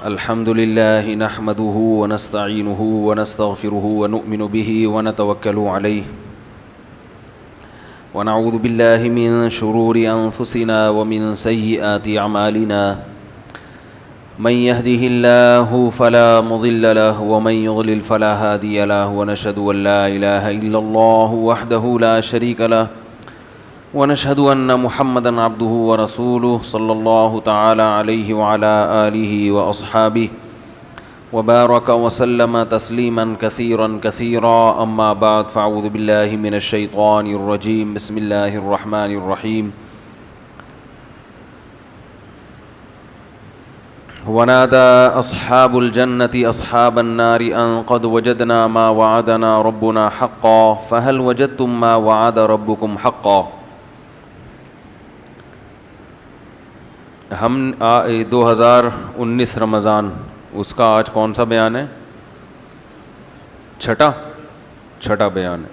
الحمد لله نحمده ونستعينه ونستغفره ونؤمن به ونتوكل عليه ونعوذ بالله من شرور أنفسنا ومن سيئات أعمالنا من يهده الله فلا مضل له ومن يضلل فلا هادي له ونشهد أن لا إله إلا الله وحده لا شريك له ونشهد أن محمدًا عبده ورسوله صلى الله تعالى عليه وعلى آله وأصحابه وبارك وسلم تسليمًا كثيرًا أما بعد فأعوذ بالله من الشيطان الرجيم بسم الله الرحمن الرحيم ونادى أصحاب الجنة أصحاب النار أن قد وجدنا ما وعدنا ربنا حقا فهل وجدتم ما وعد ربكم حقا. ہم 2019 رمضان اس کا آج کون سا بیان ہے؟ چھٹا بیان ہے.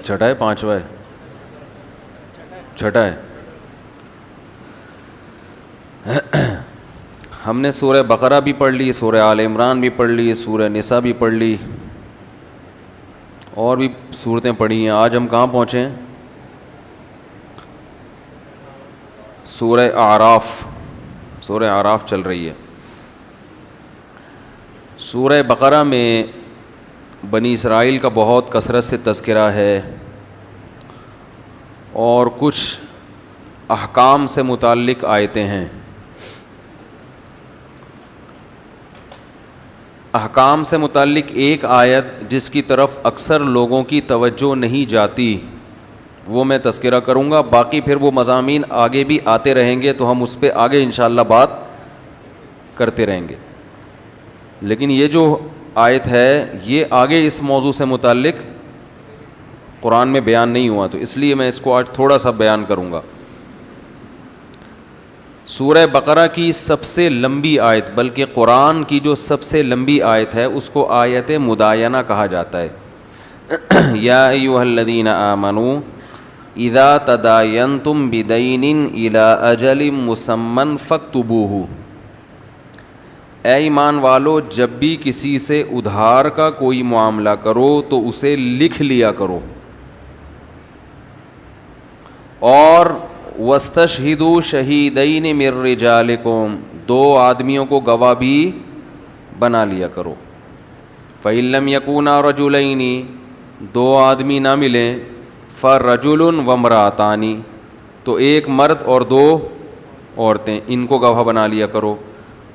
چھٹا ہے پانچواں ہے؟ چھٹا ہے. ہم نے سورہ بقرہ بھی پڑھ لی، سورہ آل عمران بھی پڑھ لی، سورہ نساء بھی پڑھ لی اور بھی صورتیں پڑھی ہیں. آج ہم کہاں پہنچے ہیں؟ سورہ اعراف چل رہی ہے. سورہ بقرہ میں بنی اسرائیل کا بہت کثرت سے تذکرہ ہے اور کچھ احکام سے متعلق آیتیں ہیں. احکام سے متعلق ایک آیت جس کی طرف اکثر لوگوں کی توجہ نہیں جاتی وہ میں تذکرہ کروں گا، باقی پھر وہ مضامین آگے بھی آتے رہیں گے تو ہم اس پہ آگے انشاءاللہ بات کرتے رہیں گے. لیکن یہ جو آیت ہے یہ آگے اس موضوع سے متعلق قرآن میں بیان نہیں ہوا تو اس لیے میں اس کو آج تھوڑا سا بیان کروں گا. سورہ بقرہ کی سب سے لمبی آیت، بلکہ قرآن کی جو سب سے لمبی آیت ہے اس کو آیت مداینہ کہا جاتا ہے. یا ایھا الذین آمنوا اذا تداینتم بدین الی اجل مسمى فاکتبوہ. اے ایمان والو، جب بھی کسی سے ادھار کا کوئی معاملہ کرو تو اسے لکھ لیا کرو. اور واستشہدوا شہیدین من رجالکم، 2 آدمیوں کو گواہ بھی بنا لیا کرو. فإن لم یکونا رجلین، 2 آدمی نہ ملیں، فرجل وامرأتان، تو 1 مرد اور 2 عورتیں، ان کو گواہ بنا لیا کرو.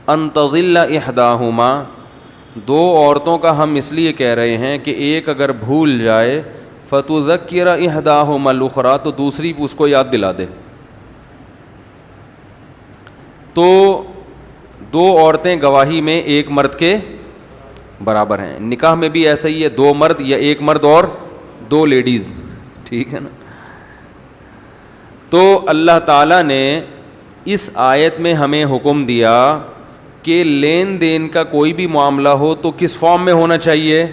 ان تضل احداہما، 2 عورتوں کا ہم اس لیے کہہ رہے ہیں کہ ایک اگر بھول جائے فتذکر احداہما الاخری، تو دوسری اس کو یاد دلا دے. تو 2 عورتیں گواہی میں 1 مرد کے برابر ہیں. نکاح میں بھی ایسا ہی ہے، 2 مرد یا 1 مرد اور 2 لیڈیز، ٹھیک ہے نا. تو اللہ تعالیٰ نے اس آیت میں ہمیں حکم دیا کہ لین دین کا کوئی بھی معاملہ ہو تو کس فارم میں ہونا چاہیے؟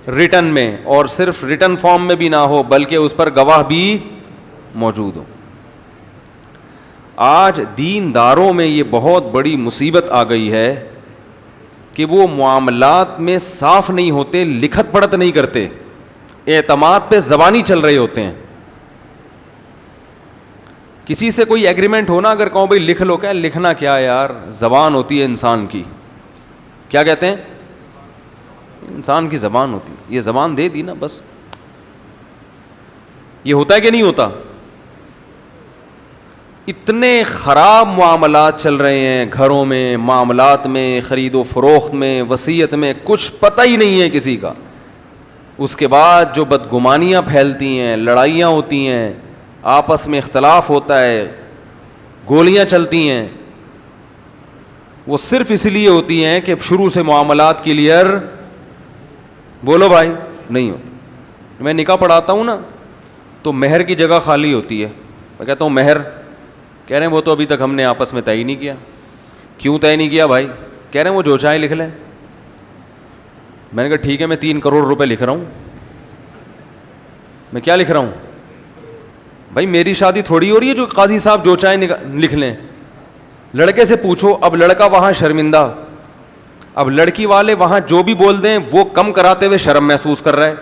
ریٹن میں، اور صرف ریٹن فارم میں بھی نہ ہو بلکہ اس پر گواہ بھی موجود ہو. آج دینداروں میں یہ بہت بڑی مصیبت آ گئی ہے کہ وہ معاملات میں صاف نہیں ہوتے، لکھت پڑھت نہیں کرتے، اعتماد پہ زبانی چل رہے ہوتے ہیں. کسی سے کوئی ایگریمنٹ ہونا، اگر کہو بھائی لکھ لو، کیا لکھنا کیا یار، زبان ہوتی ہے انسان کی. کیا کہتے ہیں؟ انسان کی زبان ہوتی ہے، یہ زبان دے دی نا بس. یہ ہوتا ہے کہ نہیں ہوتا؟ اتنے خراب معاملات چل رہے ہیں گھروں میں، معاملات میں، خرید و فروخت میں، وصیت میں، کچھ پتہ ہی نہیں ہے کسی کا. اس کے بعد جو بدگمانیاں پھیلتی ہیں، لڑائیاں ہوتی ہیں، آپس میں اختلاف ہوتا ہے، گولیاں چلتی ہیں، وہ صرف اس لیے ہوتی ہیں کہ شروع سے معاملات کلیئر، بولو بھائی، نہیں ہوتے. میں نکاح پڑھاتا ہوں نا تو مہر کی جگہ خالی ہوتی ہے. میں کہتا ہوں مہر، کہہ رہے ہیں وہ تو ابھی تک ہم نے آپس میں طے ہی نہیں کیا. کیوں طے نہیں کیا بھائی؟ کہہ رہے ہیں وہ جو چاہے لکھ لیں. میں نے کہا ٹھیک ہے، میں 3 کروڑ روپے لکھ رہا ہوں. میں کیا لکھ رہا ہوں بھائی؟ میری شادی تھوڑی ہو رہی ہے جو قاضی صاحب جو چاہیں لکھ لیں. لڑکے سے پوچھو, اب لڑکا وہاں شرمندہ, اب لڑکی والے وہاں جو بھی بول دیں وہ کم کراتے ہوئے شرم محسوس کر رہا ہے.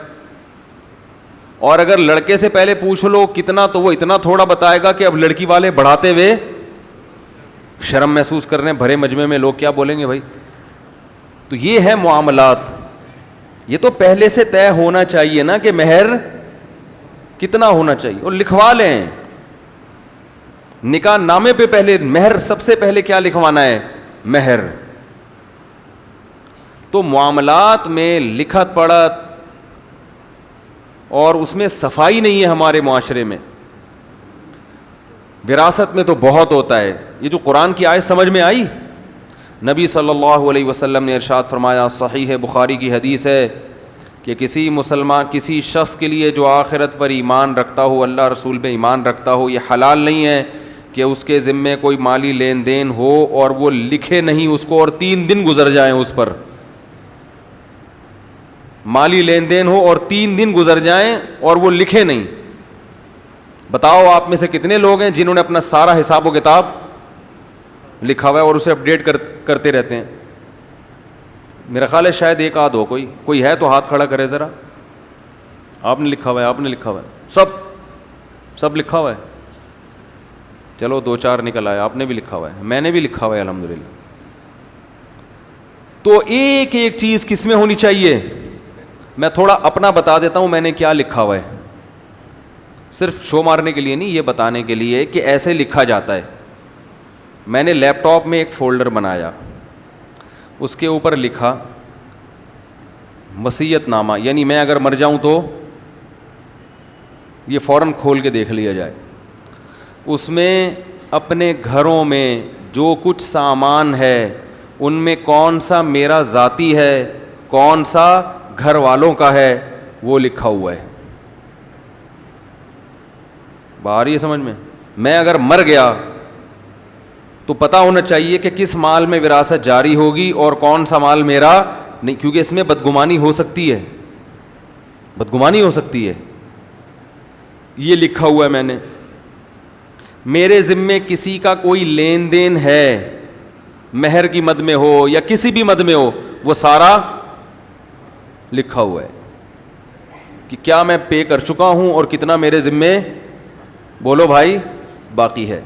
اور اگر لڑکے سے پہلے پوچھ لو کتنا, تو وہ اتنا تھوڑا بتائے گا کہ اب لڑکی والے بڑھاتے ہوئے شرم محسوس کر رہے ہیں. بھرے مجمع میں لوگ کیا بولیں گے بھائی. تو یہ ہے معاملات. یہ تو پہلے سے طے ہونا چاہیے نا کہ مہر کتنا ہونا چاہیے, اور لکھوا لیں نکاح نامے پہ. پہلے مہر, سب سے پہلے کیا لکھوانا ہے؟ مہر. تو معاملات میں لکھت پڑھت اور اس میں صفائی نہیں ہے ہمارے معاشرے میں. وراثت میں تو بہت ہوتا ہے. یہ جو قرآن کی آیت سمجھ میں آئی, نبی صلی اللہ علیہ وسلم نے ارشاد فرمایا, صحیح بخاری کی حدیث ہے, کہ کسی مسلمان, کسی شخص کے لیے جو آخرت پر ایمان رکھتا ہو, اللہ رسول پہ ایمان رکھتا ہو, یہ حلال نہیں ہے کہ اس کے ذمے کوئی مالی لین دین ہو اور وہ لکھے نہیں اس کو, اور 3 دن گزر جائیں اس پر. مالی لین دین ہو اور 3 دن گزر جائیں اور وہ لکھے نہیں. بتاؤ آپ میں سے کتنے لوگ ہیں جنہوں نے اپنا سارا حساب و کتاب لکھا ہوا ہے اور اسے اپڈیٹ کرتے رہتے ہیں؟ میرا خیال ہے شاید ایک آدھ ہو. کوئی ہے تو ہاتھ کھڑا کرے ذرا. آپ نے لکھا ہوا ہے, آپ نے لکھا ہوا ہے, سب لکھا ہوا ہے. چلو 2-4 نکل آئے. آپ نے بھی لکھا ہوا ہے, میں نے بھی لکھا ہوا ہے الحمدللہ. تو ایک ایک چیز کس میں ہونی چاہیے؟ میں تھوڑا اپنا بتا دیتا ہوں میں نے کیا لکھا ہوا ہے, صرف شو مارنے کے لیے نہیں, یہ بتانے کے لیے کہ ایسے لکھا جاتا ہے. میں نے لیپ ٹاپ میں ایک فولڈر بنایا, اس کے اوپر لکھا وصیت نامہ, یعنی میں اگر مر جاؤں تو یہ فوراً کھول کے دیکھ لیا جائے. اس میں اپنے گھروں میں جو کچھ سامان ہے ان میں کون سا میرا ذاتی ہے, کون سا گھر والوں کا ہے, وہ لکھا ہوا ہے. باہر یہ سمجھ میں اگر مر گیا تو پتہ ہونا چاہیے کہ کس مال میں وراثت جاری ہوگی اور کون سا مال میرا نہیں, کیونکہ اس میں بدگمانی ہو سکتی ہے, بدگمانی ہو سکتی ہے. یہ لکھا ہوا ہے میں نے. میرے ذمے کسی کا کوئی لین دین ہے, مہر کی مد میں ہو یا کسی بھی مد میں ہو, وہ سارا لکھا ہوا ہے کہ کیا میں پے کر چکا ہوں اور کتنا میرے ذمے, بولو بھائی, باقی ہے.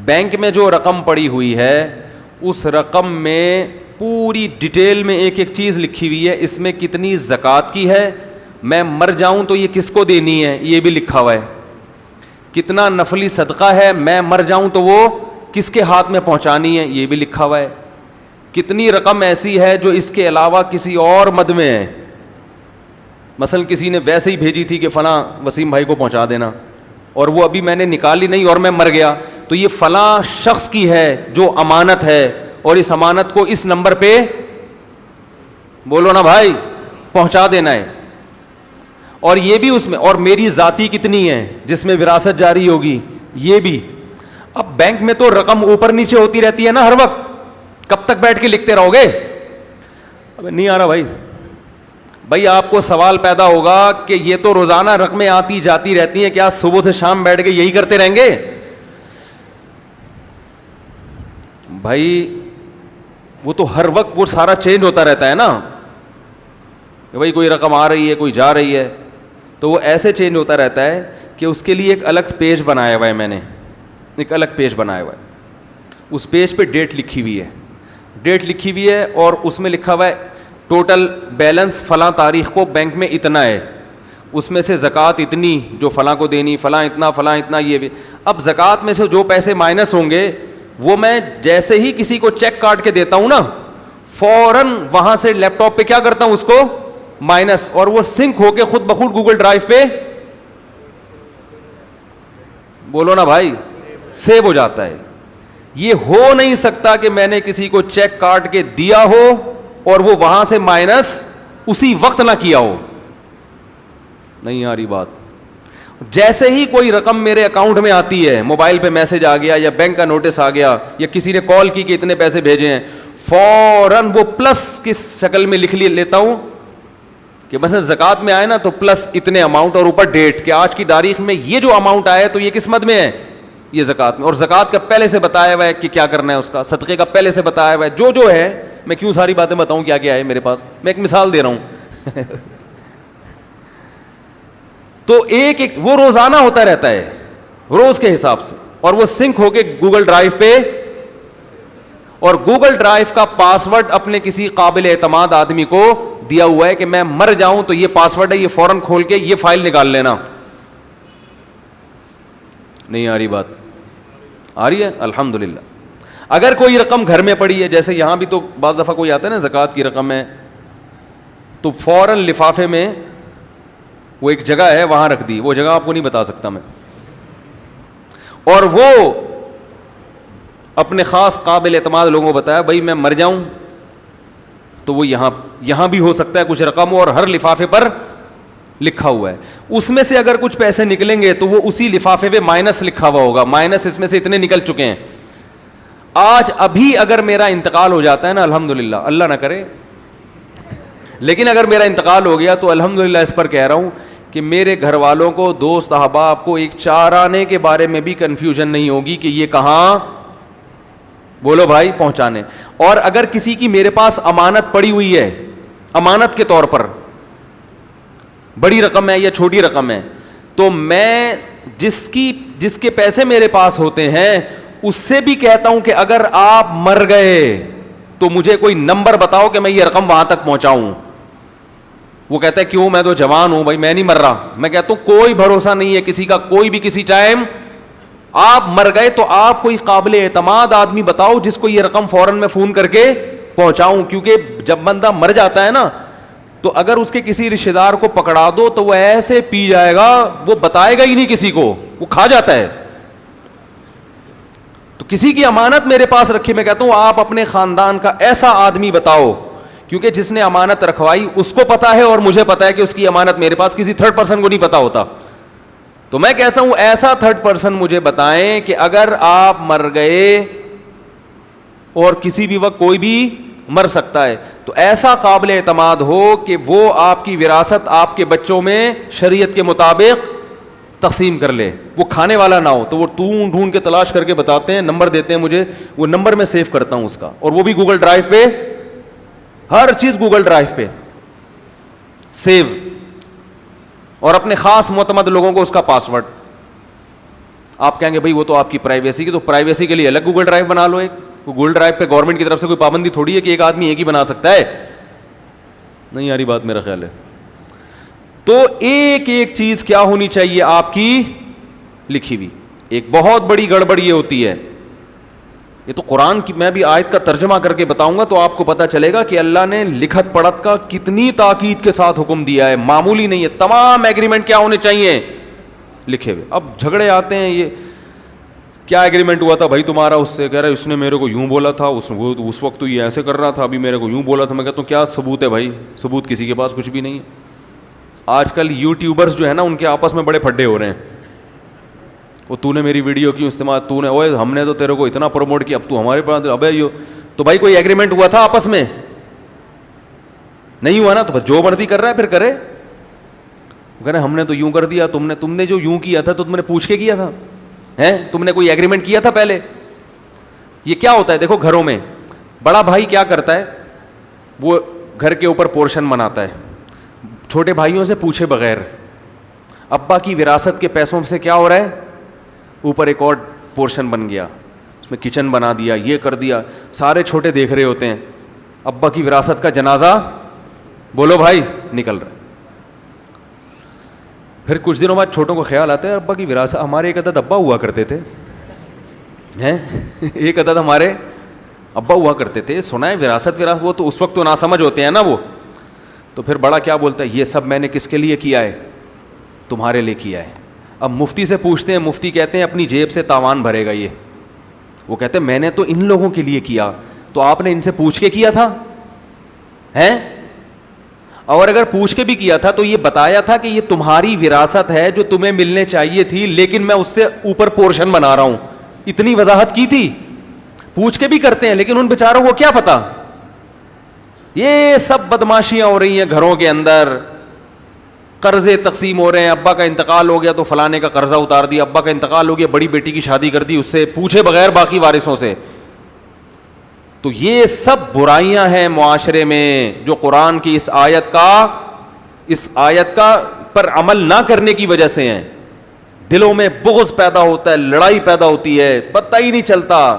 بینک میں جو رقم پڑی ہوئی ہے اس رقم میں پوری ڈیٹیل میں ایک ایک چیز لکھی ہوئی ہے. اس میں کتنی زکوٰۃ کی ہے, میں مر جاؤں تو یہ کس کو دینی ہے, یہ بھی لکھا ہوا ہے. کتنا نفلی صدقہ ہے, میں مر جاؤں تو وہ کس کے ہاتھ میں پہنچانی ہے, یہ بھی لکھا ہوا ہے. کتنی رقم ایسی ہے جو اس کے علاوہ کسی اور مد میں ہے, مثلا کسی نے ویسے ہی بھیجی تھی کہ فلاں وسیم بھائی کو پہنچا دینا, اور وہ ابھی میں نے نکالی نہیں اور میں مر گیا, تو یہ فلاں شخص کی ہے جو امانت ہے, اور اس امانت کو اس نمبر پہ, بولو نا بھائی, پہنچا دینا ہے. اور یہ بھی اس میں, اور میری ذاتی کتنی ہے جس میں وراثت جاری ہوگی, یہ بھی. اب بینک میں تو رقم اوپر نیچے ہوتی رہتی ہے نا ہر وقت, کب تک بیٹھ کے لکھتے رہو گے؟ اب نہیں آ رہا بھائی آپ کو سوال پیدا ہوگا کہ یہ تو روزانہ رقمیں آتی جاتی رہتی ہیں, کیا صبح سے شام بیٹھ کے یہی کرتے رہیں گے؟ بھائی وہ تو ہر وقت وہ سارا چینج ہوتا رہتا ہے نا, کہ بھائی کوئی رقم آ رہی ہے, کوئی جا رہی ہے, تو وہ ایسے چینج ہوتا رہتا ہے کہ اس کے لیے ایک الگ پیج بنایا ہوا ہے. میں نے ایک الگ پیج بنایا ہوا ہے, اس پیج پہ ڈیٹ لکھی ہوئی ہے, اور اس میں لکھا ہوا ہے ٹوٹل بیلنس فلاں تاریخ کو بینک میں اتنا ہے, اس میں سے زکوٰۃ اتنی جو فلاں کو دینی, فلاں اتنا یہ بھی. اب زکوٰۃ میں سے جو پیسے مائنس ہوں گے وہ میں جیسے ہی کسی کو چیک کاٹ کے دیتا ہوں نا, فوراً وہاں سے لیپ ٹاپ پہ کیا کرتا ہوں, اس کو مائنس, اور وہ سنک ہو کے خود بخود گوگل ڈرائیو پہ, بولو نا بھائی, سیو ہو جاتا ہے. یہ ہو نہیں سکتا کہ میں نے کسی کو چیک کاٹ کے دیا ہو اور وہ وہاں سے مائنس اسی وقت نہ کیا ہو. نہیں آ رہی بات؟ جیسے ہی کوئی رقم میرے اکاؤنٹ میں آتی ہے, موبائل پہ میسج آ گیا یا بینک کا نوٹس آ گیا یا کسی نے کال کی کہ اتنے پیسے بھیجے ہیں, فوراً وہ پلس کی شکل میں لکھ لیتا ہوں کہ مثلا زکوٰۃ میں آئے نا تو پلس اتنے اماؤنٹ اور اوپر ڈیٹ کہ آج کی تاریخ میں یہ جو اماؤنٹ آیا ہے تو یہ کس مد میں ہے, یہ زکوٰۃ میں. اور زکوٰۃ کا پہلے سے بتایا ہوا ہے کہ کیا کرنا ہے اس کا, صدقے کا پہلے سے بتایا ہوا ہے. جو ہے, میں کیوں ساری باتیں بتاؤں کیا کیا ہے میرے پاس, میں ایک مثال دے رہا ہوں. تو ایک وہ روزانہ ہوتا رہتا ہے روز کے حساب سے, اور وہ سنک ہو کے گوگل ڈرائیو پہ, اور گوگل ڈرائیو کا پاسورڈ اپنے کسی قابل اعتماد آدمی کو دیا ہوا ہے کہ میں مر جاؤں تو یہ پاسورڈ ہے, یہ فوراً کھول کے یہ فائل نکال لینا. نہیں آ رہی بات؟ آ رہی ہے الحمدللہ. اگر کوئی رقم گھر میں پڑی ہے, جیسے یہاں بھی تو بعض دفعہ کوئی آتا ہے نا زکوٰۃ کی رقم ہے, تو فوراً لفافے میں وہ ایک جگہ ہے وہاں رکھ دی, وہ جگہ آپ کو نہیں بتا سکتا میں, اور وہ اپنے خاص قابل اعتماد لوگوں کو بتایا بھائی میں مر جاؤں تو وہ یہاں بھی ہو سکتا ہے کچھ رقم, اور ہر لفافے پر لکھا ہوا ہے. اس میں سے اگر کچھ پیسے نکلیں گے تو وہ اسی لفافے پہ مائنس لکھا ہوا ہوگا, مائنس اس میں سے اتنے نکل چکے ہیں. آج ابھی اگر میرا انتقال ہو جاتا ہے نا, الحمدللہ, اللہ نہ کرے, لیکن اگر میرا انتقال ہو گیا تو الحمدللہ اس پر کہہ رہا ہوں کہ میرے گھر والوں کو, دوست احباب کو ایک چارانے کے بارے میں بھی کنفیوژن نہیں ہوگی کہ یہ کہاں, بولو بھائی, پہنچانے. اور اگر کسی کی میرے پاس امانت پڑی ہوئی ہے, امانت کے طور پر, بڑی رقم ہے یا چھوٹی رقم ہے, تو میں جس کے پیسے میرے پاس ہوتے ہیں اس سے بھی کہتا ہوں کہ اگر آپ مر گئے تو مجھے کوئی نمبر بتاؤ کہ میں یہ رقم وہاں تک پہنچاؤں. وہ کہتا ہے کیوں, میں تو جوان ہوں بھائی, میں نہیں مر رہا. میں کہتا ہوں کوئی بھروسہ نہیں ہے کسی کا, کوئی بھی کسی ٹائم آپ مر گئے تو آپ کوئی قابل اعتماد آدمی بتاؤ جس کو یہ رقم فوراً میں فون کر کے پہنچاؤں. کیونکہ جب بندہ مر جاتا ہے نا, تو اگر اس کے کسی رشتے دار کو پکڑا دو تو وہ ایسے پی جائے گا, وہ بتائے گا ہی نہیں کسی کو, وہ کھا جاتا ہے. تو کسی کی امانت میرے پاس رکھی, میں کہتا ہوں آپ اپنے خاندان کا ایسا آدمی بتاؤ, کیونکہ جس نے امانت رکھوائی اس کو پتا ہے اور مجھے پتا ہے کہ اس کی امانت میرے پاس, کسی تھرڈ پرسن کو نہیں پتا ہوتا. تو میں کہتا ہوں ایسا تھرڈ پرسن مجھے بتائیں کہ اگر آپ مر گئے, اور کسی بھی وقت کوئی بھی مر سکتا ہے, تو ایسا قابل اعتماد ہو کہ وہ آپ کی وراثت آپ کے بچوں میں شریعت کے مطابق تقسیم کر لے, وہ کھانے والا نہ ہو. تو وہ ڈھونڈ کے تلاش کر کے بتاتے ہیں, نمبر دیتے ہیں مجھے, وہ نمبر میں سیو کرتا ہوں اس کا, اور وہ بھی گوگل ڈرائیو پہ, ہر چیز گوگل ڈرائیو پہ سیو, اور اپنے خاص معتمد لوگوں کو اس کا پاسورڈ. آپ کہیں گے بھائی وہ تو آپ کی پرائیویسی کی, تو پرائیویسی کے لیے الگ گوگل ڈرائیو بنا لو. ایک گوگل ڈرائیو پہ گورنمنٹ کی طرف سے کوئی پابندی تھوڑی ہے کہ ایک آدمی ایک ہی بنا سکتا ہے. نہیں آ رہی بات میرا خیال ہے. تو ایک ایک چیز کیا ہونی چاہیے آپ کی لکھی ہوئی. ایک بہت بڑی گڑبڑ یہ ہوتی ہے, یہ تو قرآن کی میں بھی آیت کا ترجمہ کر کے بتاؤں گا تو آپ کو پتہ چلے گا کہ اللہ نے لکھت پڑھت کا کتنی تاکید کے ساتھ حکم دیا ہے, معمولی نہیں ہے. تمام ایگریمنٹ کیا ہونے چاہیے, لکھے ہوئے. اب جھگڑے آتے ہیں, یہ کیا ایگریمنٹ ہوا تھا بھائی تمہارا اس سے, کہہ رہا ہے اس نے میرے کو یوں بولا تھا, اس وقت تو یہ ایسے کر رہا تھا, ابھی میرے کو یوں بولا تھا. میں کہتا ہوں کیا ثبوت ہے بھائی, ثبوت کسی کے پاس کچھ بھی نہیں ہے. آج کل یوٹیوبرز جو ہے نا, ان کے آپس میں بڑے پھڈے ہو رہے ہیں. وہ تو نے میری ویڈیو کیوں استعمال, تو نے, اوے ہم نے تو تیرے کو اتنا پروموٹ کیا, اب تو ہمارے پاس, ابے یو تو بھائی کوئی ایگریمنٹ ہوا تھا آپس میں, نہیں ہوا نا, تو بس جو مرضی کر رہا ہے پھر کرے. کہہ رہے ہم نے تو یوں کر دیا, تم نے جو یوں کیا تھا تو تم نے پوچھ کے کیا تھا, ہیں تم نے کوئی ایگریمنٹ کیا تھا پہلے. یہ کیا ہوتا ہے دیکھو, گھروں میں بڑا بھائی کیا کرتا ہے, وہ گھر کے اوپر پورشن بناتا ہے چھوٹے بھائیوں سے پوچھے بغیر. ابا کی وراثت کے پیسوں سے کیا ہو رہا ہے, اوپر ایک اور پورشن بن گیا, اس میں کچن بنا دیا, یہ کر دیا. سارے چھوٹے دیکھ رہے ہوتے ہیں, ابا کی وراثت کا جنازہ, بولو بھائی, نکل رہا ہے. پھر کچھ دنوں بعد چھوٹوں کو خیال آتا ہے ابا کی وراثت, ہمارے ایک عدد ابا ہوا کرتے تھے, ہیں ایک عدد ہمارے ابا ہوا کرتے تھے, سنا ہے وراثت, وہ تو اس وقت تو ناسمجھ ہوتے ہیں نا وہ. تو پھر بڑا کیا بولتا ہے, یہ سب میں نے کس کے لیے کیا ہے, تمہارے لیے کیا ہے. اب مفتی سے پوچھتے ہیں, مفتی کہتے ہیں اپنی جیب سے تاوان بھرے گا یہ. وہ کہتے ہیں میں نے تو ان لوگوں کے لیے کیا, تو آپ نے ان سے پوچھ کے کیا تھا, ہیں, اور اگر پوچھ کے بھی کیا تھا تو یہ بتایا تھا کہ یہ تمہاری وراثت ہے جو تمہیں ملنے چاہیے تھی, لیکن میں اس سے اوپر پورشن بنا رہا ہوں. اتنی وضاحت کی تھی. پوچھ کے بھی کرتے ہیں لیکن ان بیچاروں کو کیا پتا. یہ سب بدماشیاں ہو رہی ہیں گھروں کے اندر. قرضے تقسیم ہو رہے ہیں, ابا کا انتقال ہو گیا تو فلانے کا قرضہ اتار دیا, ابا کا انتقال ہو گیا بڑی بیٹی کی شادی کر دی, اس سے پوچھے بغیر باقی وارثوں سے. تو یہ سب برائیاں ہیں معاشرے میں جو قرآن کی اس آیت کا پر عمل نہ کرنے کی وجہ سے ہیں. دلوں میں بغض پیدا ہوتا ہے, لڑائی پیدا ہوتی ہے, پتہ ہی نہیں چلتا.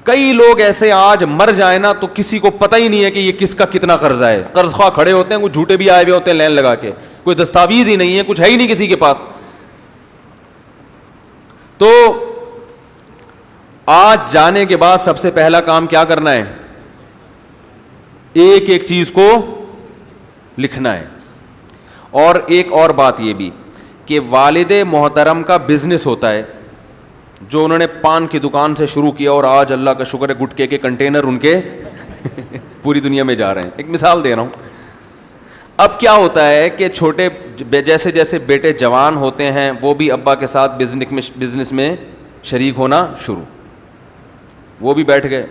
کئی لوگ ایسے آج مر جائیں نا تو کسی کو پتہ ہی نہیں ہے کہ یہ کس کا کتنا قرضہ ہے. قرض خواہ کھڑے ہوتے ہیں, کچھ جھوٹے بھی آئے ہوئے ہوتے ہیں لائن لگا کے, کوئی دستاویز ہی نہیں ہے, کچھ ہے ہی نہیں کسی کے پاس. تو آج جانے کے بعد سب سے پہلا کام کیا کرنا ہے؟ ایک ایک چیز کو لکھنا ہے. اور ایک اور بات یہ بھی کہ والد محترم کا بزنس ہوتا ہے جو انہوں نے پان کی دکان سے شروع کیا اور آج اللہ کا شکر ہے گٹکے کے کنٹینر ان کے پوری دنیا میں جا رہے ہیں. ایک مثال دے رہا ہوں. اب کیا ہوتا ہے کہ چھوٹے جیسے جیسے بیٹے جوان ہوتے ہیں وہ بھی ابا کے ساتھ بزنس میں شریک ہونا شروع, وہ بھی بیٹھ گئے.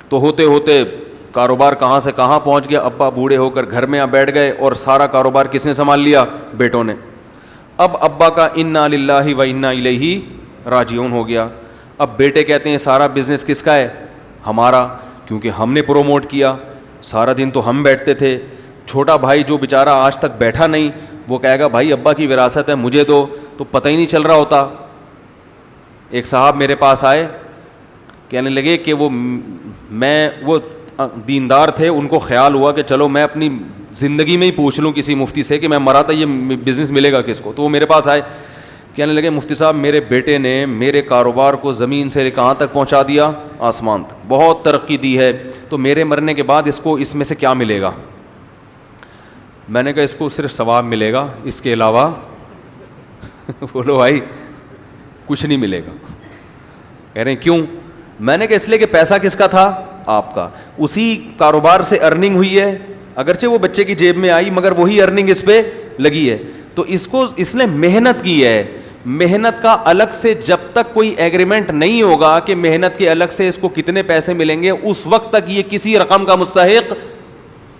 تو ہوتے ہوتے کاروبار کہاں سے کہاں پہنچ گیا, ابا بوڑھے ہو کر گھر میں بیٹھ گئے اور سارا کاروبار کس نے سنبھال لیا؟ بیٹوں نے. اب ابا کا انا للہ و انا الیہ راجعون ہو گیا. اب بیٹے کہتے ہیں سارا بزنس کس کا ہے؟ ہمارا, کیونکہ ہم نے پروموٹ کیا, سارا دن تو ہم بیٹھتے تھے. چھوٹا بھائی جو بیچارہ آج تک بیٹھا نہیں وہ کہے گا بھائی ابا کی وراثت ہے مجھے دو, تو پتہ ہی نہیں چل رہا ہوتا. ایک صاحب میرے پاس آئے, کہنے لگے کہ وہ دیندار تھے, ان کو خیال ہوا کہ چلو میں اپنی زندگی میں ہی پوچھ لوں کسی مفتی سے کہ میں مرا تھا یہ بزنس ملے گا کس کو. تو وہ میرے پاس آئے, کہنے لگے مفتی صاحب میرے بیٹے نے میرے کاروبار کو زمین سے کہاں تک پہنچا دیا؟ آسمان تک, بہت ترقی دی ہے, تو میرے مرنے کے بعد اس کو اس میں سے کیا ملے گا؟ میں نے کہا اس کو صرف ثواب ملے گا, اس کے علاوہ بولو بھائی کچھ نہیں ملے گا. کہہ رہے ہیں کیوں؟ میں نے کہا اس لیے کہ پیسہ کس کا تھا؟ آپ کا. اسی کاروبار سے ارننگ ہوئی ہے, اگرچہ وہ بچے کی جیب میں آئی مگر وہی ارننگ اس پہ لگی ہے. تو اس نے محنت کی ہے. محنت کا الگ سے جب تک کوئی ایگریمنٹ نہیں ہوگا کہ محنت کے الگ سے اس کو کتنے پیسے ملیں گے, اس وقت تک یہ کسی رقم کا مستحق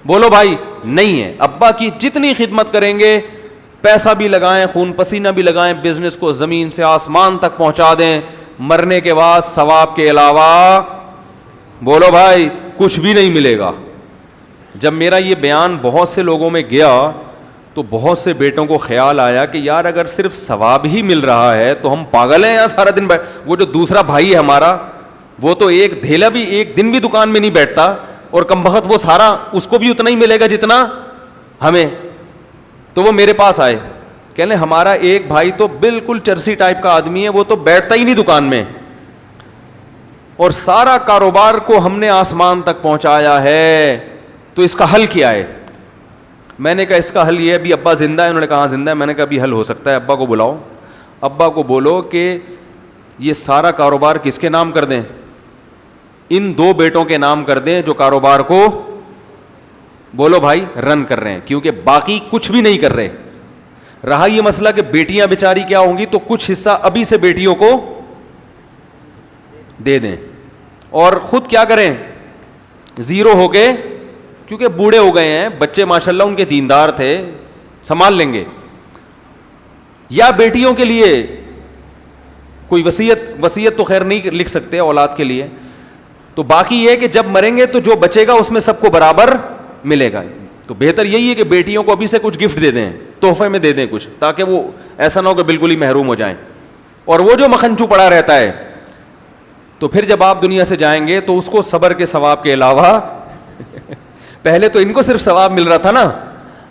بولو بھائی نہیں ہے. ابا کی جتنی خدمت کریں گے, پیسہ بھی لگائیں, خون پسینہ بھی لگائیں, بزنس کو زمین سے آسمان تک پہنچا دیں, مرنے کے بعد ثواب کے علاوہ بولو بھائی کچھ بھی نہیں ملے گا. جب میرا یہ بیان بہت سے لوگوں میں گیا تو بہت سے بیٹوں کو خیال آیا کہ یار اگر صرف ثواب ہی مل رہا ہے تو ہم پاگل ہیں یار سارا دن وہ جو دوسرا بھائی ہے ہمارا وہ تو ایک دھیلا بھی ایک دن بھی دکان میں نہیں بیٹھتا, اور کم بخت وہ سارا اس کو بھی اتنا ہی ملے گا جتنا ہمیں. تو وہ میرے پاس آئے, کہنے ہمارا ایک بھائی تو بالکل چرسی ٹائپ کا آدمی ہے, وہ تو بیٹھتا ہی نہیں دکان میں, اور سارا کاروبار کو ہم نے آسمان تک پہنچایا ہے, تو اس کا حل کیا ہے؟ میں نے کہا اس کا حل یہ ہے, ابھی ابا زندہ ہے. انہوں نے کہا زندہ ہے. میں نے کہا ابھی حل ہو سکتا ہے, ابا کو بلاؤ, ابا کو بولو کہ یہ سارا کاروبار کس کے نام کر دیں؟ ان دو بیٹوں کے نام کر دیں جو کاروبار کو بولو بھائی رن کر رہے ہیں, کیونکہ باقی کچھ بھی نہیں کر رہے. رہا یہ مسئلہ کہ بیٹیاں بیچاری کیا ہوں گی, تو کچھ حصہ ابھی سے بیٹیوں کو دے دیں اور خود کیا کریں, زیرو ہو گئے, کیونکہ بوڑھے ہو گئے ہیں, بچے ماشاءاللہ ان کے دیندار تھے, سنبھال لیں گے. یا بیٹیوں کے لیے کوئی وصیت تو خیر نہیں لکھ سکتے اولاد کے لیے, تو باقی یہ کہ جب مریں گے تو جو بچے گا اس میں سب کو برابر ملے گا. تو بہتر یہی ہے کہ بیٹیوں کو ابھی سے کچھ گفٹ دے دیں, تحفے میں دے دیں کچھ, تاکہ وہ ایسا نہ ہو کہ بالکل ہی محروم ہو جائیں. اور وہ جو مکھنچو پڑا رہتا ہے تو پھر جب آپ دنیا سے جائیں گے تو اس کو صبر کے ثواب کے علاوہ پہلے تو ان کو صرف ثواب مل رہا تھا نا,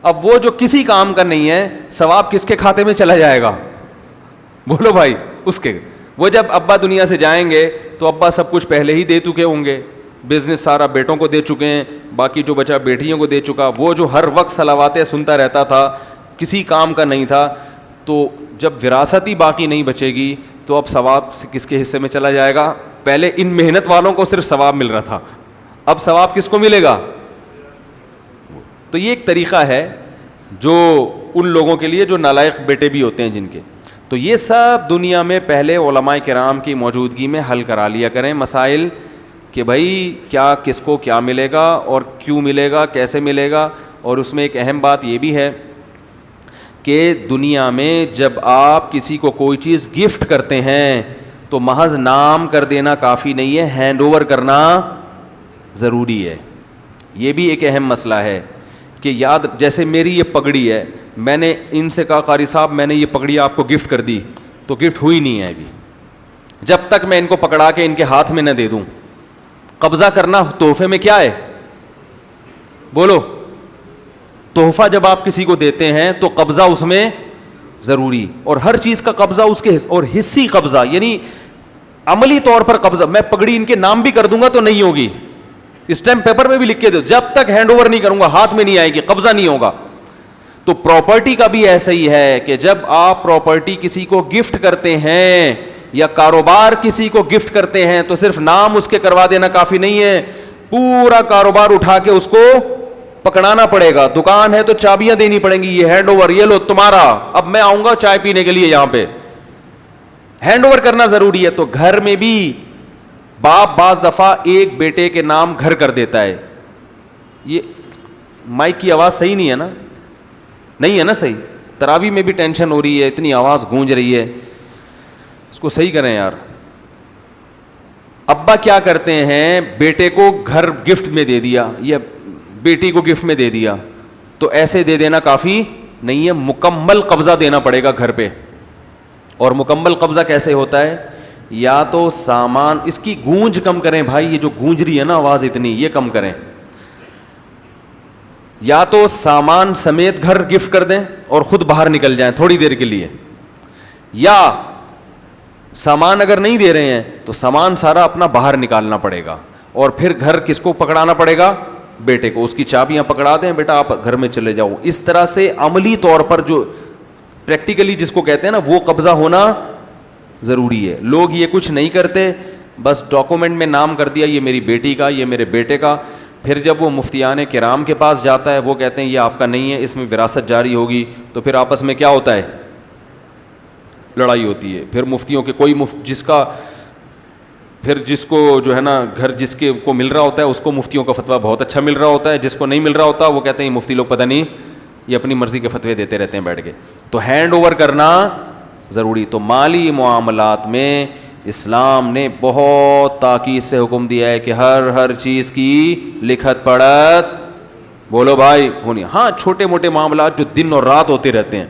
اب وہ جو کسی کام کا نہیں ہے ثواب کس کے کھاتے میں چلا جائے گا بولو بھائی اس کے. وہ جب ابا دنیا سے جائیں گے تو ابا سب کچھ پہلے ہی دے چکے ہوں گے, بزنس سارا بیٹوں کو دے چکے ہیں, باقی جو بچا بیٹیوں کو دے چکا. وہ جو ہر وقت صلواتیں سنتا رہتا تھا کسی کام کا نہیں تھا, تو جب وراثت ہی باقی نہیں بچے گی تو اب ثواب کس کے حصے میں چلا جائے گا؟ پہلے ان محنت والوں کو صرف ثواب مل رہا تھا, اب ثواب کس کو ملے گا؟ تو یہ ایک طریقہ ہے جو ان لوگوں کے لیے جو نالائق بیٹے بھی ہوتے ہیں جن کے. تو یہ سب دنیا میں پہلے علماء کرام کی موجودگی میں حل کرا لیا کریں مسائل, کہ بھائی کیا کس کو کیا ملے گا اور کیوں ملے گا, کیسے ملے گا. اور اس میں ایک اہم بات یہ بھی ہے کہ دنیا میں جب آپ کسی کو کوئی چیز گفٹ کرتے ہیں تو محض نام کر دینا کافی نہیں ہے, ہینڈ اوور کرنا ضروری ہے. یہ بھی ایک اہم مسئلہ ہے کہ یاد, جیسے میری یہ پگڑی ہے, میں نے ان سے کہا قاری صاحب میں نے یہ پگڑی آپ کو گفٹ کر دی, تو گفٹ ہوئی نہیں ہے ابھی جب تک میں ان کو پکڑا کے ان کے ہاتھ میں نہ دے دوں. قبضہ کرنا تحفے میں کیا ہے, بولو, تحفہ جب آپ کسی کو دیتے ہیں تو قبضہ اس میں ضروری, اور ہر چیز کا قبضہ اس کے اور حصی قبضہ, یعنی عملی طور پر قبضہ. میں پگڑی ان کے نام بھی کر دوں گا تو نہیں ہوگی, اسٹیمپ پیپر میں بھی لکھ کے دو, جب تک ہینڈ اوور نہیں کروں گا ہاتھ میں نہیں آئے گی, قبضہ نہیں ہوگا. تو پراپرٹی کا بھی ایسا ہی ہے کہ جب آپ پراپرٹی کسی کو گفٹ کرتے ہیں یا کاروبار کسی کو گفٹ کرتے ہیں تو صرف نام اس کے کروا دینا کافی نہیں ہے, پورا کاروبار اٹھا کے اس کو پکڑانا پڑے گا. دکان ہے تو چابیاں دینی پڑیں گی, یہ ہینڈ اوور, یہ لو تمہارا, اب میں آؤں گا چائے پینے کے لیے یہاں پہ, ہینڈ اوور کرنا ضروری ہے. تو گھر میں بھی باپ بعض دفعہ ایک بیٹے کے نام گھر کر دیتا ہے. یہ مائک کی آواز صحیح نہیں ہے نا, نہیں ہے نا صحیح, تراویح میں بھی ٹینشن ہو رہی ہے, اتنی آواز گونج رہی ہے, اس کو صحیح کریں یار. ابا کیا کرتے ہیں, بیٹے کو گھر گفٹ میں دے دیا یا بیٹی کو گفٹ میں دے دیا, تو ایسے دے دینا کافی نہیں ہے, مکمل قبضہ دینا پڑے گا گھر پہ. اور مکمل قبضہ کیسے ہوتا ہے, یا تو سامان, اس کی گونج کم کریں بھائی, یہ جو گونج رہی ہے نا آواز اتنی, یہ کم کریں. یا تو سامان سمیت گھر گفٹ کر دیں اور خود باہر نکل جائیں تھوڑی دیر کے لیے, یا سامان اگر نہیں دے رہے ہیں تو سامان سارا اپنا باہر نکالنا پڑے گا, اور پھر گھر کس کو پکڑانا پڑے گا, بیٹے کو. اس کی چابیاں پکڑا دیں, بیٹا آپ گھر میں چلے جاؤ. اس طرح سے عملی طور پر جو پریکٹیکلی جس کو کہتے ہیں نا وہ قبضہ ہونا ضروری ہے. لوگ یہ کچھ نہیں کرتے, بس ڈاکومنٹ میں نام کر دیا یہ میری بیٹی کا, یہ میرے بیٹے کا. پھر جب وہ مفتیان کرام کے پاس جاتا ہے وہ کہتے ہیں یہ آپ کا نہیں ہے, اس میں وراثت جاری ہوگی, تو پھر آپس میں کیا ہوتا ہے, لڑائی ہوتی ہے. پھر مفتیوں کے کوئی جس کا پھر جس کو جو ہے نا گھر جس کے کو مل رہا ہوتا ہے اس کو مفتیوں کا فتویٰ بہت اچھا مل رہا ہوتا ہے, جس کو نہیں مل رہا ہوتا وہ کہتے ہیں یہ مفتی لوگ پتہ نہیں یہ اپنی مرضی کے فتوے دیتے رہتے ہیں بیٹھ کے. تو ہینڈ اوور کرنا ضروری. تو مالی معاملات میں اسلام نے بہت تاکید سے حکم دیا ہے کہ ہر چیز کی لکھت پڑھت, بولو بھائی, ہونی. ہاں چھوٹے موٹے معاملات جو دن اور رات ہوتے رہتے ہیں,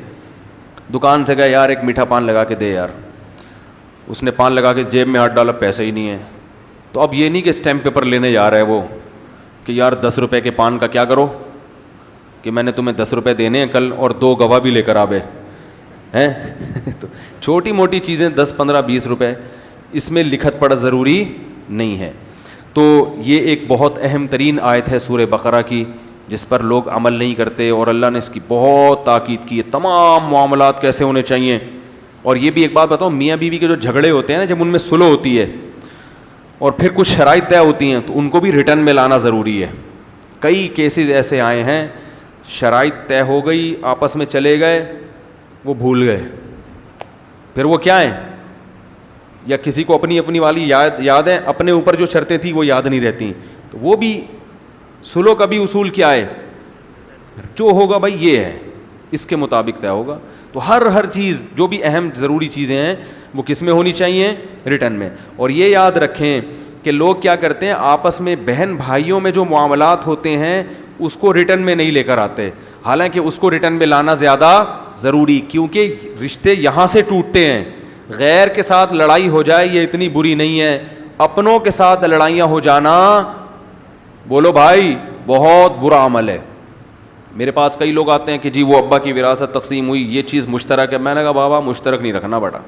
دکان سے گئے یار ایک میٹھا پان لگا کے دے یار, اس نے پان لگا کے جیب میں ہاتھ ڈالا, پیسے ہی نہیں ہے, تو اب یہ نہیں کہ اسٹیمپ پیپر لینے جا رہا ہے وہ کہ یار 10 روپے کے پان کا کیا کرو کہ میں نے تمہیں 10 روپے دینے ہیں کل, اور 2 گواہ بھی لے کر آوے ہیں. تو چھوٹی موٹی چیزیں 10 15 20 روپے, اس میں لکھت پڑھ ضروری نہیں ہے. تو یہ ایک بہت اہم ترین آیت ہے سورہ بقرہ کی جس پر لوگ عمل نہیں کرتے, اور اللہ نے اس کی بہت تاکید کی ہے تمام معاملات کیسے ہونے چاہیے. اور یہ بھی ایک بات بتاؤں, میاں بیوی کے جو جھگڑے ہوتے ہیں نا, جب ان میں صلح ہوتی ہے اور پھر کچھ شرائط طے ہوتی ہیں تو ان کو بھی ریٹرن میں لانا ضروری ہے. کئی کیسز ایسے آئے ہیں, شرائط طے ہو گئی, آپس میں چلے گئے, وہ بھول گئے, پھر وہ کیا ہیں, یا کسی کو اپنی والی یاد ہے, اپنے اوپر جو شرطیں تھیں وہ یاد نہیں رہتی, تو وہ بھی صلح کا بھی اصول کیا ہے, جو ہوگا بھائی یہ ہے, اس کے مطابق طے ہوگا. تو ہر چیز جو بھی اہم ضروری چیزیں ہیں وہ کس میں ہونی چاہیے, ریٹرن میں. اور یہ یاد رکھیں کہ لوگ کیا کرتے ہیں, آپس میں بہن بھائیوں میں جو معاملات ہوتے ہیں اس کو ریٹرن میں نہیں لے کر آتے, حالانکہ اس کو ریٹرن میں لانا زیادہ ضروری, کیونکہ رشتے یہاں سے ٹوٹتے ہیں. غیر کے ساتھ لڑائی ہو جائے یہ اتنی بری نہیں ہے, اپنوں کے ساتھ لڑائیاں ہو جانا, بولو بھائی, بہت برا عمل ہے. میرے پاس کئی لوگ آتے ہیں کہ جی وہ ابا کی وراثت تقسیم ہوئی, یہ چیز مشترک ہے. میں نے کہا بابا مشترک نہیں رکھنا بیٹا,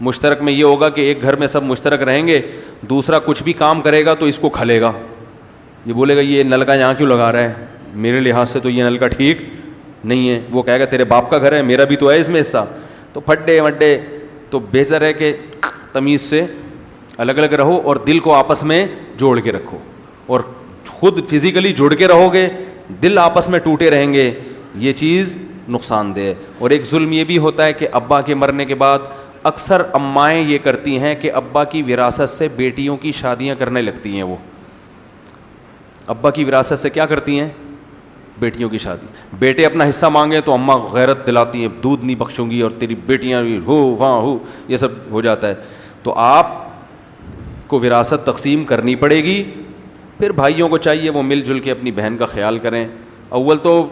مشترک میں یہ ہوگا کہ ایک گھر میں سب مشترک رہیں گے, دوسرا کچھ بھی کام کرے گا تو اس کو کھلے گا, یہ بولے گا یہ نل کا یہاں کیوں لگا رہا ہے, میرے لحاظ سے تو یہ نل کا ٹھیک نہیں ہے. وہ کہے گا تیرے باپ کا گھر ہے, میرا بھی تو ہے اس میں حصہ. تو پھڈے وڈے, تو بہتر ہے کہ تمیز سے الگ الگ رہو اور دل کو آپس میں جوڑ کے رکھو, اور خود فزیکلی جڑ کے رہو گے, دل آپس میں ٹوٹے رہیں گے, یہ چیز نقصان دہ. اور ایک ظلم یہ بھی ہوتا ہے کہ ابا کے مرنے کے بعد اکثر امائیں یہ کرتی ہیں کہ ابا کی وراثت سے بیٹیوں کی شادیاں کرنے لگتی ہیں. وہ ابا کی وراثت سے کیا کرتی ہیں, بیٹیوں کی شادی, بیٹے اپنا حصہ مانگے تو اماں غیرت دلاتی ہیں, دودھ نہیں بخشوں گی اور تیری بیٹیاں بھی ہو وہاں ہو, یہ سب ہو جاتا ہے. تو آپ کو وراثت تقسیم کرنی پڑے گی. پھر بھائیوں کو چاہیے وہ مل جل کے اپنی بہن کا خیال کریں. اول تو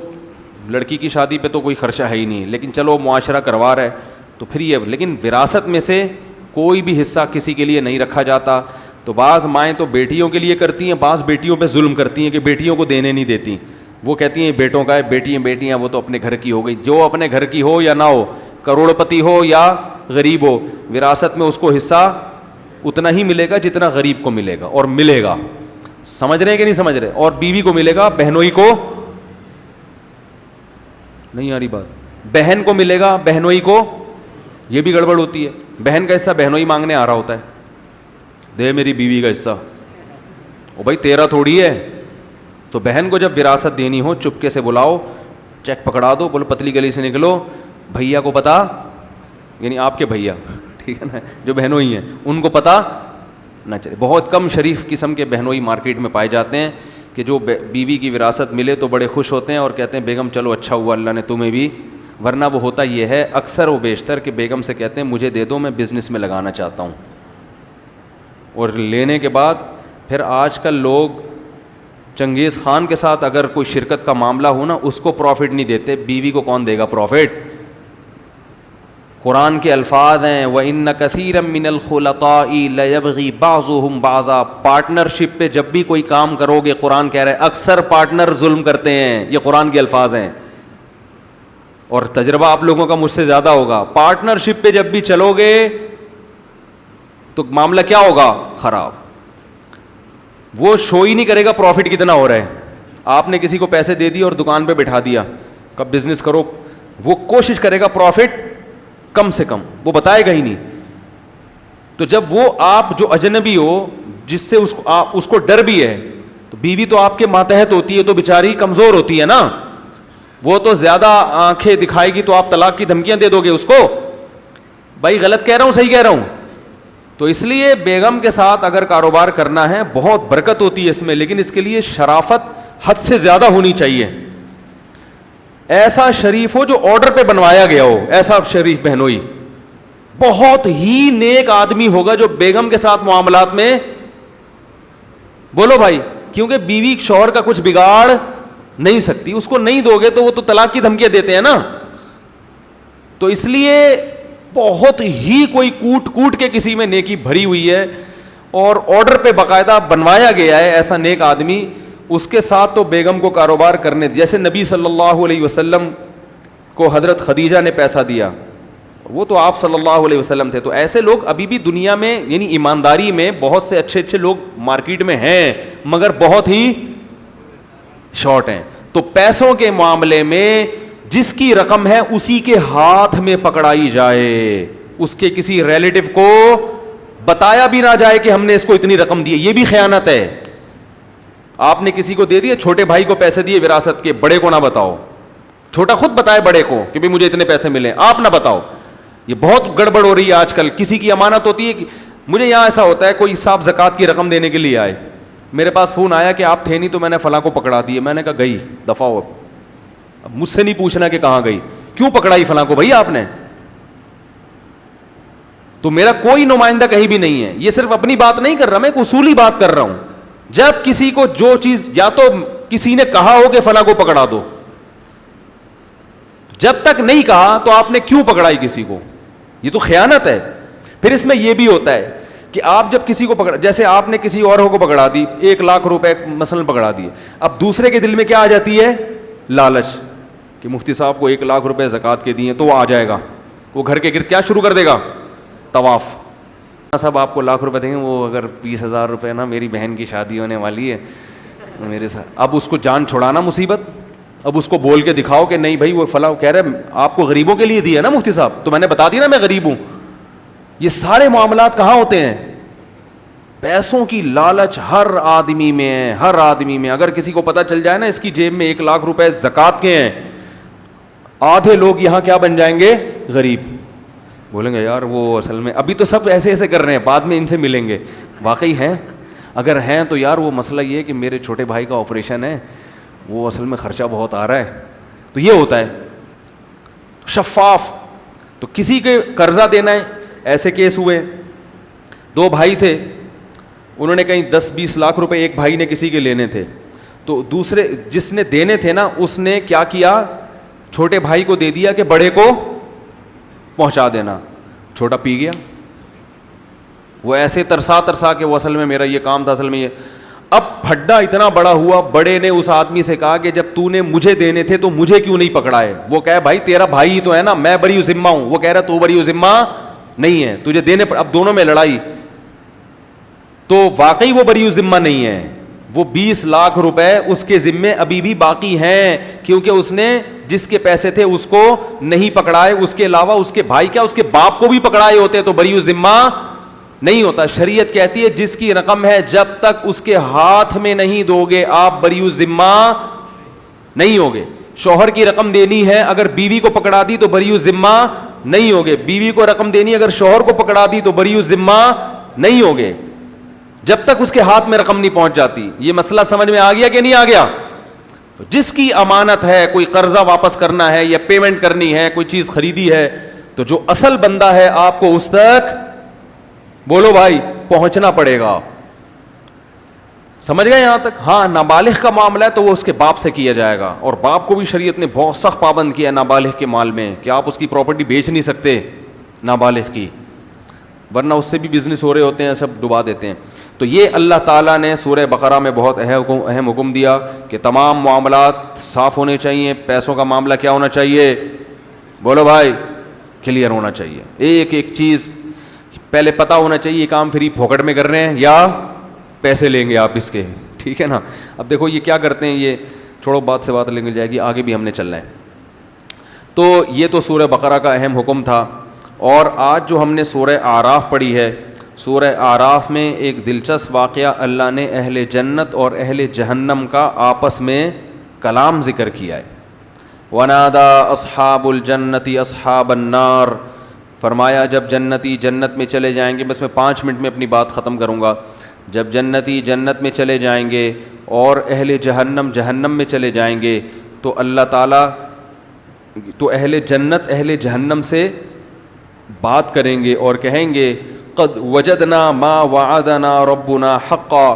لڑکی کی شادی پہ تو کوئی خرچہ ہے ہی نہیں, لیکن چلو معاشرہ کروا رہا ہے تو پھر یہ, لیکن وراثت میں سے کوئی بھی حصہ کسی کے لیے نہیں رکھا جاتا. تو بعض مائیں تو بیٹیوں کے لیے کرتی ہیں, بعض بیٹیوں پہ ظلم کرتی ہیں کہ بیٹیوں کو دینے نہیں دیتی. وہ کہتی ہیں بیٹوں کا ہے, بیٹیاں وہ تو اپنے گھر کی ہو گئی. جو اپنے گھر کی ہو یا نہ ہو, کروڑ پتی ہو یا غریب ہو, وراثت میں اس کو حصہ اتنا ہی ملے گا جتنا غریب کو ملے گا, اور ملے گا. سمجھ رہے ہیں کہ نہیں سمجھ رہے؟ اور بیوی کو ملے گا, بہنوئی کو نہیں آ رہی بات, بہن کو ملے گا, بہنوئی کو. یہ بھی گڑبڑ ہوتی ہے, بہن کا حصہ بہنوئی مانگنے آ رہا ہوتا ہے, دے میری بیوی کا حصہ. او بھائی تیرا تھوڑی ہے. تو بہن کو جب وراثت دینی ہو چپکے سے بلاؤ, چیک پکڑا دو, بولو پتلی گلی سے نکلو, بھیا کو پتا, یعنی آپ کے بھیا, ٹھیک ہے نا, جو بہنوئی ہیں ان کو پتا نہ چلے. بہت کم شریف قسم کے بہنوئی مارکیٹ میں پائے جاتے ہیں کہ جو بیوی کی وراثت ملے تو بڑے خوش ہوتے ہیں اور کہتے ہیں بیگم چلو اچھا ہوا اللہ نے تمہیں بھی. ورنہ وہ ہوتا یہ ہے اکثر و بیشتر کہ بیگم سے کہتے ہیں مجھے دے دو, میں بزنس میں لگانا چاہتا ہوں. اور لینے کے بعد پھر آج کل لوگ چنگیز خان کے ساتھ اگر کوئی شرکت کا معاملہ ہو نا, اس کو پروفٹ نہیں دیتے, بیوی کو کون دے گا پروفٹ؟ قرآن کے الفاظ ہیں وَإِنَّ كَثِيرًا مِّنَ الْخُلَطَاءِ لَيَبْغِي بَعْضُهُمْ بَعْضًا. پارٹنرشپ پہ جب بھی کوئی کام کرو گے, قرآن کہہ رہا ہے اکثر پارٹنر ظلم کرتے ہیں. یہ قرآن کے الفاظ ہیں, اور تجربہ آپ لوگوں کا مجھ سے زیادہ ہوگا. پارٹنرشپ پہ جب بھی چلو گے تو معاملہ کیا ہوگا؟ خراب. وہ شو ہی نہیں کرے گا پروفٹ کتنا ہو رہا ہے. آپ نے کسی کو پیسے دے دیے اور دکان پہ بٹھا دیا, کب بزنس کرو, وہ کوشش کرے گا پروفٹ کم سے کم, وہ بتائے گا ہی نہیں. تو جب وہ آپ جو اجنبی ہو جس سے اس کو ڈر بھی ہے, تو بیوی تو آپ کے ماتحت ہوتی ہے تو بیچاری کمزور ہوتی ہے نا, وہ تو زیادہ آنکھیں دکھائے گی تو آپ طلاق کی دھمکیاں دے دو گے اس کو. بھائی غلط کہہ رہا ہوں صحیح کہہ رہا ہوں؟ تو اس لیے بیگم کے ساتھ اگر کاروبار کرنا ہے بہت برکت ہوتی ہے اس میں, لیکن اس کے لیے شرافت حد سے زیادہ ہونی چاہیے. ایسا شریف ہو جو آرڈر پہ بنوایا گیا ہو, ایسا شریف بہنوئی. بہت ہی نیک آدمی ہوگا جو بیگم کے ساتھ معاملات میں, بولو بھائی, کیونکہ بیوی شوہر کا کچھ بگاڑ نہیں سکتی, اس کو نہیں دو گے تو وہ تو طلاق کی دھمکیاں دیتے ہیں نا. تو اس لیے بہت ہی کوئی کوٹ کے کسی میں نیکی بھری ہوئی ہے اور آرڈر پہ باقاعدہ بنوایا گیا ہے ایسا نیک آدمی, اس کے ساتھ تو بیگم کو کاروبار کرنے. جیسے نبی صلی اللہ علیہ وسلم کو حضرت خدیجہ نے پیسہ دیا, وہ تو آپ صلی اللہ علیہ وسلم تھے. تو ایسے لوگ ابھی بھی دنیا میں, یعنی ایمانداری میں بہت سے اچھے اچھے لوگ مارکیٹ میں ہیں, مگر بہت ہی شارٹ ہیں. تو پیسوں کے معاملے میں جس کی رقم ہے اسی کے ہاتھ میں پکڑائی جائے, اس کے کسی ریلیٹو کو بتایا بھی نہ جائے کہ ہم نے اس کو اتنی رقم دی. یہ بھی خیانت ہے. آپ نے کسی کو دے دیے, چھوٹے بھائی کو پیسے دیے وراثت کے, بڑے کو نہ بتاؤ. چھوٹا خود بتائے بڑے کو کہ مجھے اتنے پیسے ملے, آپ نہ بتاؤ. یہ بہت گڑبڑ ہو رہی ہے آج کل. کسی کی امانت ہوتی ہے, مجھے یہاں ایسا ہوتا ہے کوئی صاحب زکوٰۃ کی رقم دینے کے لیے آئے, میرے پاس فون آیا کہ آپ تھے نہیں تو میں نے فلاں کو پکڑا دیے. میں نے کہا گئی دفعہ ہو, اب مجھ سے نہیں پوچھنا کہ کہاں گئی, کیوں پکڑائی فلاں کو بھائی آپ نے. تو میرا کوئی نمائندہ کہیں بھی نہیں ہے. یہ صرف اپنی بات نہیں کر رہا, میں ایک اصولی بات کر رہا ہوں. جب کسی کو جو چیز, یا تو کسی نے کہا ہو کہ فلاں کو پکڑا دو, جب تک نہیں کہا تو آپ نے کیوں پکڑائی کسی کو؟ یہ تو خیانت ہے. پھر اس میں یہ بھی ہوتا ہے کہ آپ جب کسی کو پکڑا, جیسے آپ نے کسی اور کو پکڑا دی, 1,00,000 روپے مثلاً پکڑا دیے, اب دوسرے کے دل میں کیا آ جاتی ہے؟ لالچ, کہ مفتی صاحب کو 1,00,000 روپے زکوٰۃ کے دیے, تو وہ آ جائے گا, وہ گھر کے گرد کیا شروع کر دے گا؟ طواف. صاحب آپ کو 1,00,000 روپے دیں گے, وہ اگر 20,000 روپے نا, میری بہن کی شادی ہونے والی ہے میرے ساتھ. اب اس کو جان چھڑانا مصیبت. اب اس کو بول کے دکھاؤ کہ نہیں بھائی وہ فلاں کہہ رہے آپ کو غریبوں کے لیے دیا نا مفتی صاحب, تو میں نے بتا دیا نا میں غریب ہوں. یہ سارے معاملات کہاں ہوتے ہیں؟ پیسوں کی لالچ ہر آدمی میں ہے, ہر آدمی میں. اگر کسی کو پتہ چل جائے نا اس کی جیب میں 1,00,000 روپے زکوٰۃ کے ہیں, آدھے لوگ یہاں کیا بن جائیں گے؟ غریب. بولیں گے یار وہ اصل میں ابھی تو سب ایسے ایسے کر رہے ہیں, بعد میں ان سے ملیں گے. واقعی ہیں؟ اگر ہیں تو یار وہ مسئلہ یہ ہے کہ میرے چھوٹے بھائی کا آپریشن ہے وہ اصل میں خرچہ بہت آ رہا ہے. تو یہ ہوتا ہے شفاف. تو کسی کے قرضہ دینا ہے, ایسے کیس ہوئے, 2 بھائی تھے, انہوں نے کہیں 10-20 لاکھ روپے ایک بھائی نے کسی کے لینے تھے, تو دوسرے جس نے دینے تھے نا اس نے کیا کیا, چھوٹے بھائی کو دے دیا کہ بڑے کو پہنچا دینا. چھوٹا پی گیا, وہ ایسے ترسا کہ وہ اصل میں میرا یہ کام تھا, اصل میں یہ. اب پھڈا اتنا بڑا ہوا, بڑے نے اس آدمی سے کہا کہ جب تو نے مجھے دینے تھے تو مجھے کیوں نہیں پکڑائے. وہ کہے بھائی تیرا بھائی تو ہے نا, میں بری ذمہ ہوں. وہ کہہ رہا تو بری ذمہ نہیں ہے, تجھے دینے پر. اب دونوں میں لڑائی. تو واقعی وہ بری ذمہ نہیں ہے, وہ 20 لاکھ روپے اس کے ذمے ابھی بھی باقی ہیں, کیونکہ اس نے جس کے پیسے تھے اس کو نہیں پکڑائے. اس کے علاوہ اس کے بھائی کیا اس کے باپ کو بھی پکڑائے ہوتے تو بری ذمہ نہیں ہوتا. شریعت کہتی ہے جس کی رقم ہے جب تک اس کے ہاتھ میں نہیں دو گے آپ بری ذمہ نہیں ہوگے. شوہر کی رقم دینی ہے, اگر بیوی کو پکڑا دی تو بری ذمہ نہیں ہوگے. بیوی کو رقم دینی اگر شوہر کو پکڑا دی تو بری ذمہ نہیں ہوگے, جب تک اس کے ہاتھ میں رقم نہیں پہنچ جاتی. یہ مسئلہ سمجھ میں آ گیا کہ نہیں آ گیا؟ جس کی امانت ہے, کوئی قرضہ واپس کرنا ہے یا پیمنٹ کرنی ہے, کوئی چیز خریدی ہے, تو جو اصل بندہ ہے آپ کو اس تک بولو بھائی پہنچنا پڑے گا. سمجھ گئے یہاں تک؟ ہاں نابالغ کا معاملہ ہے تو وہ اس کے باپ سے کیا جائے گا, اور باپ کو بھی شریعت نے بہت سخت پابند کیا نابالغ کے مال میں کہ آپ اس کی پراپرٹی بیچ نہیں سکتے نابالغ کی, ورنہ اس سے بھی بزنس ہو رہے ہوتے ہیں, سب ڈبا دیتے ہیں. تو یہ اللہ تعالیٰ نے سورہ بقرہ میں بہت اہم حکم دیا کہ تمام معاملات صاف ہونے چاہیے. پیسوں کا معاملہ کیا ہونا چاہیے؟ بولو بھائی کلیئر ہونا چاہیے. ایک ایک چیز پہلے پتہ ہونا چاہیے, یہ کام فری پھوکٹ میں کر رہے ہیں یا پیسے لیں گے آپ اس کے, ٹھیک ہے نا. اب دیکھو یہ کیا کرتے ہیں, یہ چھوڑو بات سے بات نکل جائے گی, آگے بھی ہم نے چلنا ہے. تو یہ تو سورہ بقرہ کا اہم حکم تھا. اور آج جو ہم نے سورہ اعراف پڑھی ہے, سورہ اعراف میں ایک دلچسپ واقعہ اللہ نے اہل جنت اور اہل جہنم کا آپس میں کلام ذکر کیا ہے. وَنَادَى أَصْحَابُ الْجَنَّةِ أَصْحَابَ النَّارِ, فرمایا جب جنتی جنت میں چلے جائیں گے, بس میں 5 منٹ میں اپنی بات ختم کروں گا. جب جنتی جنت میں چلے جائیں گے اور اہل جہنم جہنم میں چلے جائیں گے, تو اللہ تعالیٰ تو اہل جنت اہل جہنم سے بات کریں گے اور کہیں گے قد وجدنا ما وعدنا ربنا حقا,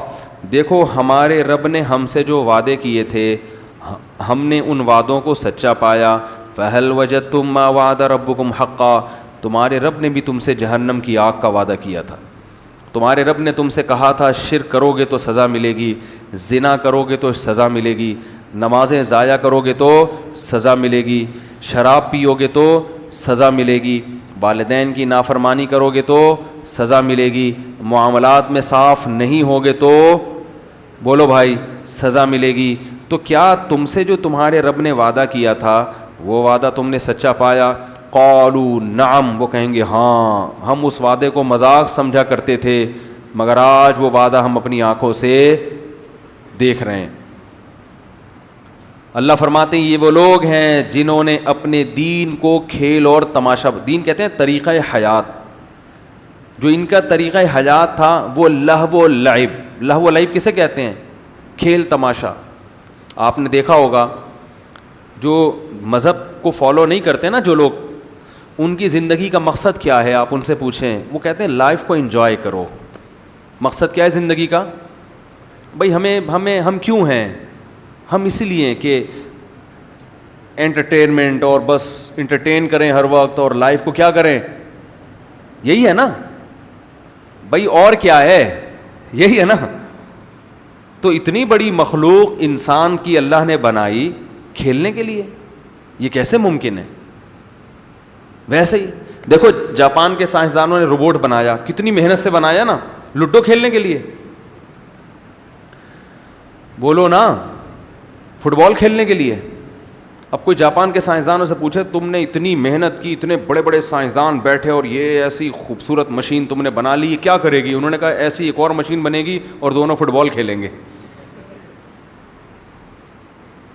دیکھو ہمارے رب نے ہم سے جو وعدے کیے تھے ہم نے ان وعدوں کو سچا پایا. فہل وجدتم ما وعد ربکم حقا, تمہارے رب نے بھی تم سے جہنم کی آگ کا وعدہ کیا تھا. تمہارے رب نے تم سے کہا تھا شرک کرو گے تو سزا ملے گی, زنا کرو گے تو سزا ملے گی, نمازیں ضائع کرو گے تو سزا ملے گی, شراب پیو گے تو سزا ملے گی, والدین کی نافرمانی کرو گے تو سزا ملے گی, معاملات میں صاف نہیں ہوگے تو بولو بھائی سزا ملے گی. تو کیا تم سے جو تمہارے رب نے وعدہ کیا تھا وہ وعدہ تم نے سچا پایا؟ قالوا نعم, وہ کہیں گے ہاں ہم اس وعدے کو مذاق سمجھا کرتے تھے مگر آج وہ وعدہ ہم اپنی آنکھوں سے دیکھ رہے ہیں. اللہ فرماتے ہیں یہ وہ لوگ ہیں جنہوں نے اپنے دین کو کھیل اور تماشا, دین کہتے ہیں طریقہ حیات, جو ان کا طریقہ حیات تھا وہ لہو و لعب. لہو و لعب کسے کہتے ہیں؟ کھیل تماشا. آپ نے دیکھا ہوگا جو مذہب کو فالو نہیں کرتے نا جو لوگ, ان کی زندگی کا مقصد کیا ہے آپ ان سے پوچھیں, وہ کہتے ہیں لائف کو انجوائے کرو. مقصد کیا ہے زندگی کا؟ بھائی ہم کیوں ہیں؟ ہم اسی لیے کہ انٹرٹینمنٹ, اور بس انٹرٹین کریں ہر وقت اور لائف کو کیا کریں, یہی ہے نا بھائی, اور کیا ہے, یہی ہے نا. تو اتنی بڑی مخلوق انسان کی اللہ نے بنائی کھیلنے کے لیے, یہ کیسے ممکن ہے؟ ویسے ہی دیکھو جاپان کے سائنسدانوں نے روبوٹ بنایا, کتنی محنت سے بنایا نا, لوڈو کھیلنے کے لیے, بولو نا, فٹ بال کھیلنے کے لیے. اب کوئی جاپان کے سائنسدانوں سے پوچھے تم نے اتنی محنت کی, اتنے بڑے بڑے سائنسدان بیٹھے اور یہ ایسی خوبصورت مشین تم نے بنا لی, یہ کیا کرے گی؟ انہوں نے کہا ایسی ایک اور مشین بنے گی اور دونوں فٹ بال کھیلیں گے.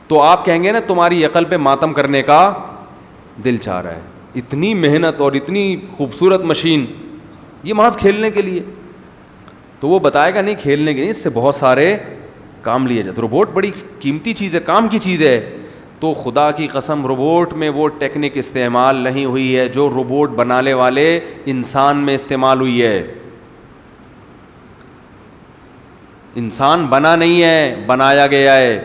تو آپ کہیں گے نا تمہاری عقل پہ ماتم کرنے کا دل چاہ رہا ہے, اتنی محنت اور اتنی خوبصورت مشین, یہ محض کھیلنے کے لیے. تو وہ بتائے گا نہیں کھیلنے کے لیے, اس سے بہت سارے کام لیا جائے. تو روبوٹ بڑی قیمتی چیز ہے, کام کی چیز ہے. تو خدا کی قسم روبوٹ میں وہ ٹیکنک استعمال نہیں ہوئی ہے جو روبوٹ بنانے والے انسان میں استعمال ہوئی ہے. انسان بنا نہیں ہے, بنایا گیا ہے.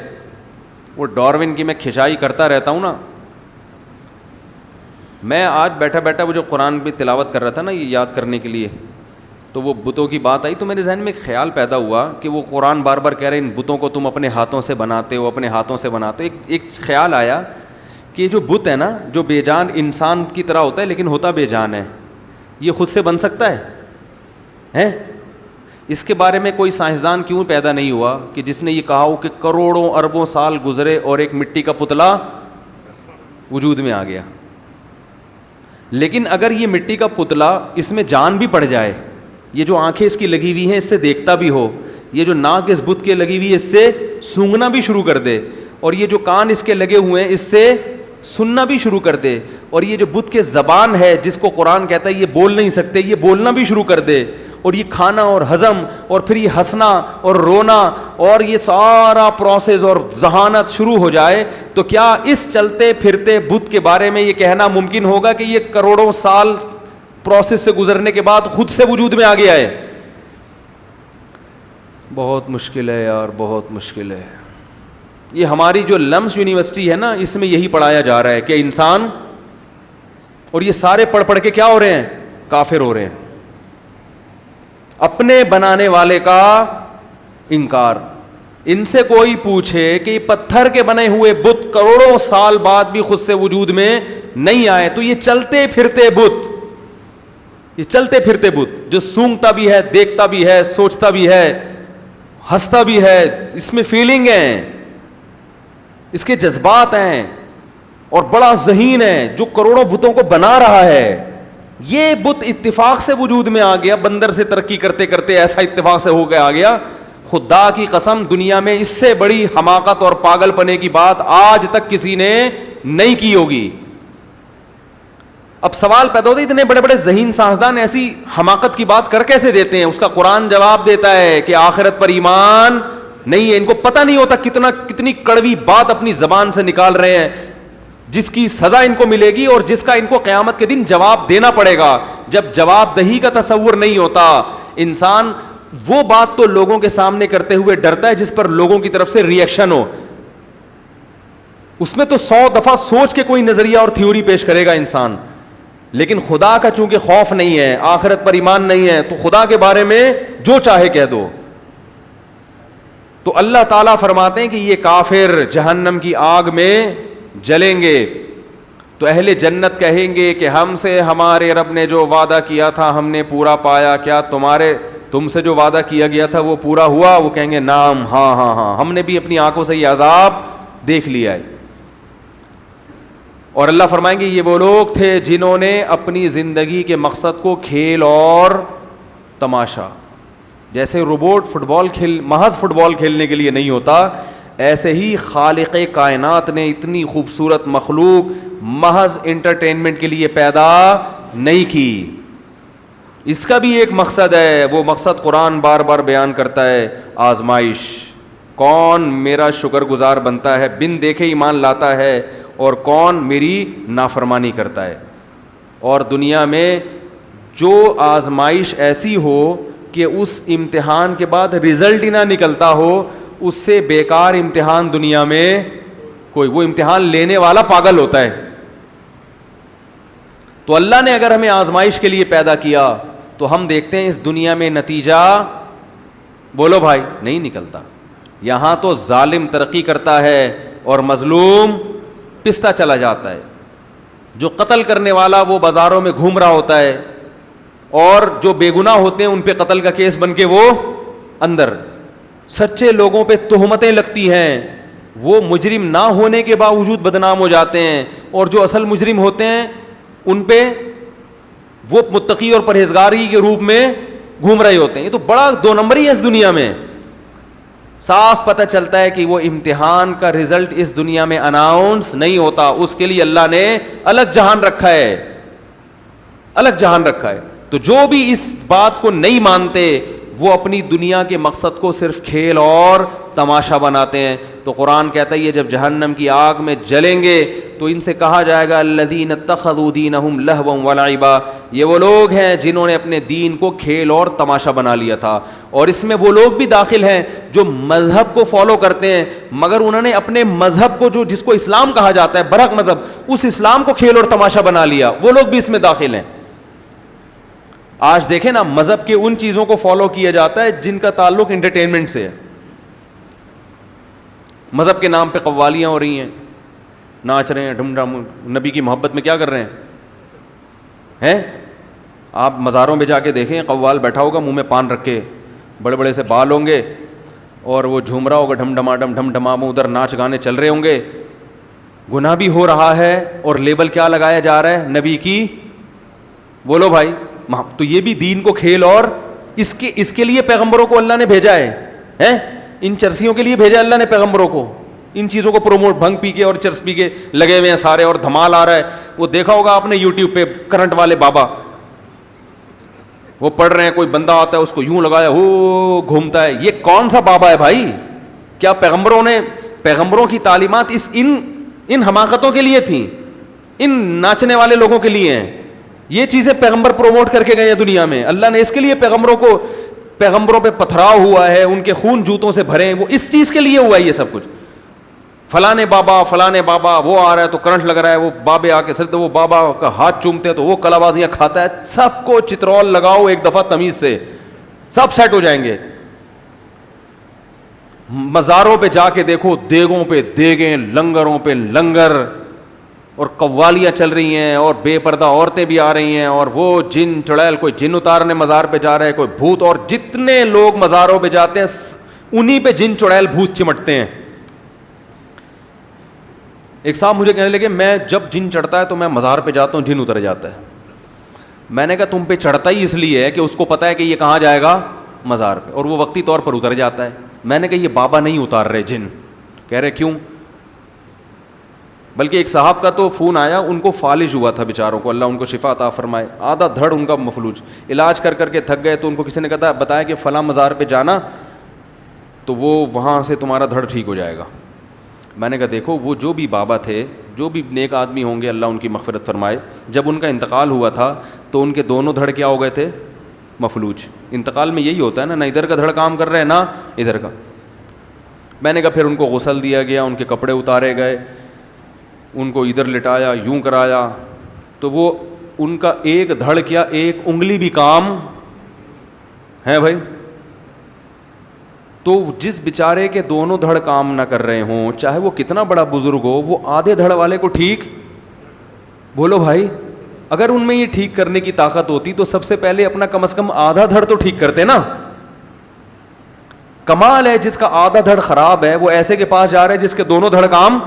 وہ ڈارون کی میں کھچائی کرتا رہتا ہوں نا. میں آج بیٹھا بیٹھا وہ جو قرآن پہ تلاوت کر رہا تھا نا یہ یاد کرنے کے لیے, تو وہ بتوں کی بات آئی تو میرے ذہن میں ایک خیال پیدا ہوا کہ وہ قرآن بار بار کہہ رہے ہیں ان بتوں کو تم اپنے ہاتھوں سے بناتے ہو, اپنے ہاتھوں سے بناتے ہو. ایک خیال آیا کہ یہ جو بت ہے نا جو بے جان انسان کی طرح ہوتا ہے لیکن ہوتا بے جان ہے, یہ خود سے بن سکتا ہے؟ اس کے بارے میں کوئی سائنسدان کیوں پیدا نہیں ہوا کہ جس نے یہ کہا ہو کہ کروڑوں اربوں سال گزرے اور ایک مٹی کا پتلا وجود میں آ گیا. لیکن اگر یہ مٹی کا پتلا اس میں جان بھی پڑ جائے, یہ جو آنکھیں اس کی لگی ہوئی ہیں اس سے دیکھتا بھی ہو, یہ جو ناک اس بت کے لگی ہوئی ہے اس سے سونگنا بھی شروع کر دے, اور یہ جو کان اس کے لگے ہوئے ہیں اس سے سننا بھی شروع کر دے, اور یہ جو بت کے زبان ہے جس کو قرآن کہتا ہے یہ بول نہیں سکتے یہ بولنا بھی شروع کر دے, اور یہ کھانا اور ہضم اور پھر یہ ہنسنا اور رونا اور یہ سارا پروسیس اور ذہانت شروع ہو جائے, تو کیا اس چلتے پھرتے بت کے بارے میں یہ کہنا ممکن ہوگا کہ یہ کروڑوں سال پروسیس سے گزرنے کے بعد خود سے وجود میں آ گیا ہے؟ بہت مشکل ہے یار, بہت مشکل ہے. یہ ہماری جو لمس یونیورسٹی ہے نا اس میں یہی پڑھایا جا رہا ہے کہ انسان, اور یہ سارے پڑھ پڑھ کے کیا ہو رہے ہیں؟ کافر ہو رہے ہیں. اپنے بنانے والے کا انکار. ان سے کوئی پوچھے کہ یہ پتھر کے بنے ہوئے بت کروڑوں سال بعد بھی خود سے وجود میں نہیں آئے, تو یہ چلتے پھرتے بت, یہ چلتے پھرتے بت جو سونگتا بھی ہے, دیکھتا بھی ہے, سوچتا بھی ہے, ہنستا بھی ہے, اس میں فیلنگ ہے, اس کے جذبات ہیں, اور بڑا ذہین ہے, جو کروڑوں بتوں کو بنا رہا ہے, یہ بت اتفاق سے وجود میں آ گیا, بندر سے ترقی کرتے کرتے ایسا اتفاق سے ہو کے آ گیا. خدا کی قسم دنیا میں اس سے بڑی حماقت اور پاگل پنے کی بات آج تک کسی نے نہیں کی ہوگی. اب سوال پیدا ہوتا ہے اتنے بڑے بڑے ذہین سائنسدان ایسی حماقت کی بات کر کیسے دیتے ہیں؟ اس کا قرآن جواب دیتا ہے کہ آخرت پر ایمان نہیں ہے. ان کو پتہ نہیں ہوتا کتنی کڑوی بات اپنی زبان سے نکال رہے ہیں, جس کی سزا ان کو ملے گی اور جس کا ان کو قیامت کے دن جواب دینا پڑے گا. جب جواب دہی کا تصور نہیں ہوتا, انسان وہ بات تو لوگوں کے سامنے کرتے ہوئے ڈرتا ہے جس پر لوگوں کی طرف سے ری ایکشن ہو. اس میں تو 100 دفعہ سوچ کے کوئی نظریہ اور تھیوری پیش کرے گا انسان. لیکن خدا کا چونکہ خوف نہیں ہے, آخرت پر ایمان نہیں ہے, تو خدا کے بارے میں جو چاہے کہہ دو. تو اللہ تعالیٰ فرماتے ہیں کہ یہ کافر جہنم کی آگ میں جلیں گے. تو اہل جنت کہیں گے کہ ہم سے ہمارے رب نے جو وعدہ کیا تھا ہم نے پورا پایا, کیا تم سے جو وعدہ کیا گیا تھا وہ پورا ہوا؟ وہ کہیں گے نعم, ہاں ہاں ہاں, ہم نے بھی اپنی آنکھوں سے یہ عذاب دیکھ لیا ہے. اور اللہ فرمائیں گے یہ وہ لوگ تھے جنہوں نے اپنی زندگی کے مقصد کو کھیل اور تماشا, جیسے روبوٹ محض فٹ بال کھیلنے کے لیے نہیں ہوتا, ایسے ہی خالق کائنات نے اتنی خوبصورت مخلوق محض انٹرٹینمنٹ کے لیے پیدا نہیں کی. اس کا بھی ایک مقصد ہے, وہ مقصد قرآن بار بار بیان کرتا ہے, آزمائش. کون میرا شکر گزار بنتا ہے, بن دیکھے ایمان لاتا ہے, اور کون میری نافرمانی کرتا ہے. اور دنیا میں جو آزمائش ایسی ہو کہ اس امتحان کے بعد رزلٹ ہی نہ نکلتا ہو, اس سے بیکار امتحان دنیا میں کوئی, وہ امتحان لینے والا پاگل ہوتا ہے. تو اللہ نے اگر ہمیں آزمائش کے لیے پیدا کیا تو ہم دیکھتے ہیں اس دنیا میں نتیجہ بولو بھائی نہیں نکلتا. یہاں تو ظالم ترقی کرتا ہے اور مظلوم پستا چلا جاتا ہے. جو قتل کرنے والا وہ بازاروں میں گھوم رہا ہوتا ہے, اور جو بے گناہ ہوتے ہیں ان پہ قتل کا کیس بن کے وہ اندر. سچے لوگوں پہ تہمتیں لگتی ہیں, وہ مجرم نہ ہونے کے باوجود بدنام ہو جاتے ہیں, اور جو اصل مجرم ہوتے ہیں ان پہ وہ متقی اور پرہیزگاری کے روپ میں گھوم رہے ہوتے ہیں. یہ تو بڑا 2 نمبری ہے اس دنیا میں. صاف پتہ چلتا ہے کہ وہ امتحان کا رزلٹ اس دنیا میں اناؤنس نہیں ہوتا, اس کے لیے اللہ نے الگ جہان رکھا ہے, الگ جہان رکھا ہے. تو جو بھی اس بات کو نہیں مانتے وہ اپنی دنیا کے مقصد کو صرف کھیل اور تماشا بناتے ہیں. تو قرآن کہتا ہے یہ جب جہنم کی آگ میں جلیں گے تو ان سے کہا جائے گا الذین اتخذوا دینہم لہوا ولعبا, یہ وہ لوگ ہیں جنہوں نے اپنے دین کو کھیل اور تماشا بنا لیا تھا. اور اس میں وہ لوگ بھی داخل ہیں جو مذہب کو فالو کرتے ہیں مگر انہوں نے اپنے مذہب کو, جو جس کو اسلام کہا جاتا ہے برحق مذہب, اس اسلام کو کھیل اور تماشا بنا لیا, وہ لوگ بھی اس میں داخل ہیں. آج دیکھیں نا, مذہب کے ان چیزوں کو فالو کیا جاتا ہے جن کا تعلق انٹرٹینمنٹ سے ہے. مذہب کے نام پہ قوالیاں ہو رہی ہیں, ناچ رہے ہیں, ڈھم ڈھم, نبی کی محبت میں کیا کر رہے ہیں. آپ مزاروں میں جا کے دیکھیں, قوال بیٹھا ہوگا منہ میں پان رکھ کے, بڑے بڑے سے بال ہوں گے اور وہ جھوم رہا ہوگا ڈھم ڈھماڈم ڈھم ڈھمام, ادھر ناچ گانے چل رہے ہوں گے. گناہ بھی ہو رہا ہے اور لیبل کیا لگایا جا رہا ہے, نبی کی. بولو بھائی, تو یہ بھی دین کو کھیل, اور اس کے لیے پیغمبروں کو اللہ نے بھیجا ہے. ان چرسیوں کے لیے بھیجا اللہ نے پیغمبروں کو, ان چیزوں کو پروموٹ, بھنگ پی کے اور چرس پی کے لگے ہوئے ہیں سارے, اور دھمال آ رہا ہے. وہ دیکھا ہوگا آپ نے یوٹیوب پہ کرنٹ والے بابا, وہ پڑھ رہے ہیں, کوئی بندہ آتا ہے اس کو یوں لگایا, وہ گھومتا ہے. یہ کون سا بابا ہے بھائی؟ کیا پیغمبروں کی تعلیمات ان حماقتوں کے لیے تھیں, ان ناچنے والے لوگوں کے لیے ہیں؟ یہ چیزیں پیغمبر پروموٹ کر کے گئے ہیں دنیا میں. اللہ نے اس کے لیے پیغمبروں پہ پتھراؤ ہوا ہے, ان کے خون جوتوں سے بھرے ہیں, وہ اس چیز کے لیے ہوا ہے یہ سب کچھ. فلانے بابا وہ آ رہا ہے تو کرنٹ لگ رہا ہے, وہ بابے آ کے سر وہ بابا کا ہاتھ چومتے ہیں تو وہ کلابازیاں کھاتا ہے. سب کو چترول لگاؤ ایک دفعہ تمیز سے, سب سیٹ ہو جائیں گے. مزاروں پہ جا کے دیکھو, دیگوں پہ دیگیں, لنگروں پہ لنگر, اور قوالیاں چل رہی ہیں, اور بے پردہ عورتیں بھی آ رہی ہیں, اور وہ جن چڑیل, کوئی جن اتارنے مزار پہ جا رہے ہیں, کوئی بھوت, اور جتنے لوگ مزاروں پہ جاتے ہیں انہی پہ جن چڑیل بھوت چمٹتے ہیں. ایک صاحب مجھے کہنے لگے میں جب جن چڑھتا ہے تو میں مزار پہ جاتا ہوں, جن اتر جاتا ہے. میں نے کہا تم پہ چڑھتا ہی اس لیے ہے کہ اس کو پتا ہے کہ یہ کہاں جائے گا, مزار پہ, اور وہ وقتی طور پر اتر جاتا ہے. میں نے کہا یہ بابا نہیں اتار رہے جن. کہہ رہے کیوں؟ بلکہ ایک صاحب کا تو فون آیا, ان کو فالج ہوا تھا بیچاروں کو, اللہ ان کو شفا عطا فرمائے, آدھا دھڑ ان کا مفلوج, علاج کر کے تھک گئے. تو ان کو کسی نے بتایا کہ فلاں مزار پہ جانا تو وہ وہاں سے تمہارا دھڑ ٹھیک ہو جائے گا. میں نے کہا دیکھو, وہ جو بھی بابا تھے, جو بھی نیک آدمی ہوں گے, اللہ ان کی مغفرت فرمائے, جب ان کا انتقال ہوا تھا تو ان کے دونوں دھڑ کیا ہو گئے تھے, مفلوج. انتقال میں یہی ہوتا ہے نا ادھر کا دھڑ کام کر رہے ہیں نہ ادھر کا. میں نے کہا پھر ان کو غسل دیا گیا, ان کے کپڑے اتارے گئے, ان کو ادھر لٹایا, یوں کرایا, تو وہ ان کا ایک دھڑ کیا ایک انگلی بھی کام ہے بھائی. تو جس بیچارے کے دونوں دھڑ کام نہ کر رہے ہوں, چاہے وہ کتنا بڑا بزرگ ہو, وہ آدھے دھڑ والے کو ٹھیک, بولو بھائی, اگر ان میں یہ ٹھیک کرنے کی طاقت ہوتی تو سب سے پہلے اپنا کم از کم آدھا دھڑ تو ٹھیک کرتے نا. کمال ہے جس کا آدھا دھڑ خراب ہے وہ ایسے کے پاس جا رہا ہے جس کے دونوں دھڑ کام,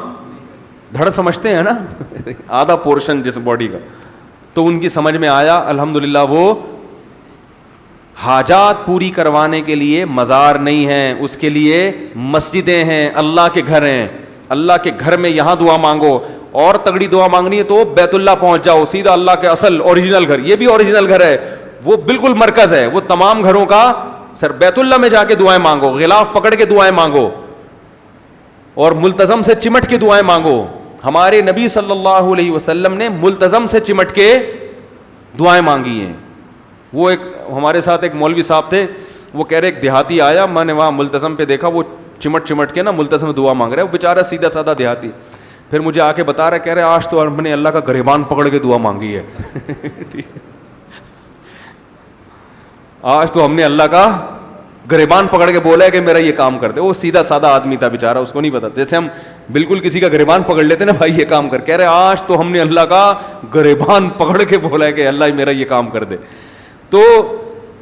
دھڑ سمجھتے ہیں نا آدھا پورشن جس باڈی کا. تو ان کی سمجھ میں آیا الحمدللہ وہ حاجات پوری کروانے کے لیے مزار نہیں ہیں, اس کے لیے مسجدیں ہیں, اللہ کے گھر ہیں. اللہ کے گھر میں یہاں دعا مانگو, اور تگڑی دعا مانگنی ہے تو بیت اللہ پہنچ جاؤ, سیدھا اللہ کے اصل اوریجنل گھر. یہ بھی اوریجنل گھر ہے, وہ بالکل مرکز ہے, وہ تمام گھروں کا سر. بیت اللہ میں جا کے دعائیں مانگو, غلاف پکڑ کے دعائیں مانگو, اور ملتزم سے چمٹ کے دعائیں مانگو. ہمارے نبی صلی اللہ علیہ وسلم نے ملتزم سے چمٹ کے دعائیں مانگی ہیں. وہ ایک ہمارے ساتھ ایک مولوی صاحب تھے, وہ کہہ رہے ایک دیہاتی آیا, میں نے وہاں ملتزم پہ دیکھا وہ چمٹ کے نا ملتزم دعا مانگ رہا ہے. وہ بیچارہ سیدھا سادہ دیہاتی, پھر مجھے آ کے بتا رہا ہے, کہہ رہے آج تو ہم نے اللہ کا گریبان پکڑ کے دعا مانگی ہے آج تو ہم نے اللہ کا گریبان پکڑ کے بولا ہے کہ میرا یہ کام کر دے. وہ سیدھا سادہ آدمی تھا بیچارہ, اس کو نہیں پتا. جیسے ہم بالکل کسی کا گریبان پکڑ لیتے نا, بھائی یہ کام کر, کہہ رہے آج تو ہم نے اللہ کا گریبان پکڑ کے بولا ہے کہ اللہ میرا یہ کام کر دے. تو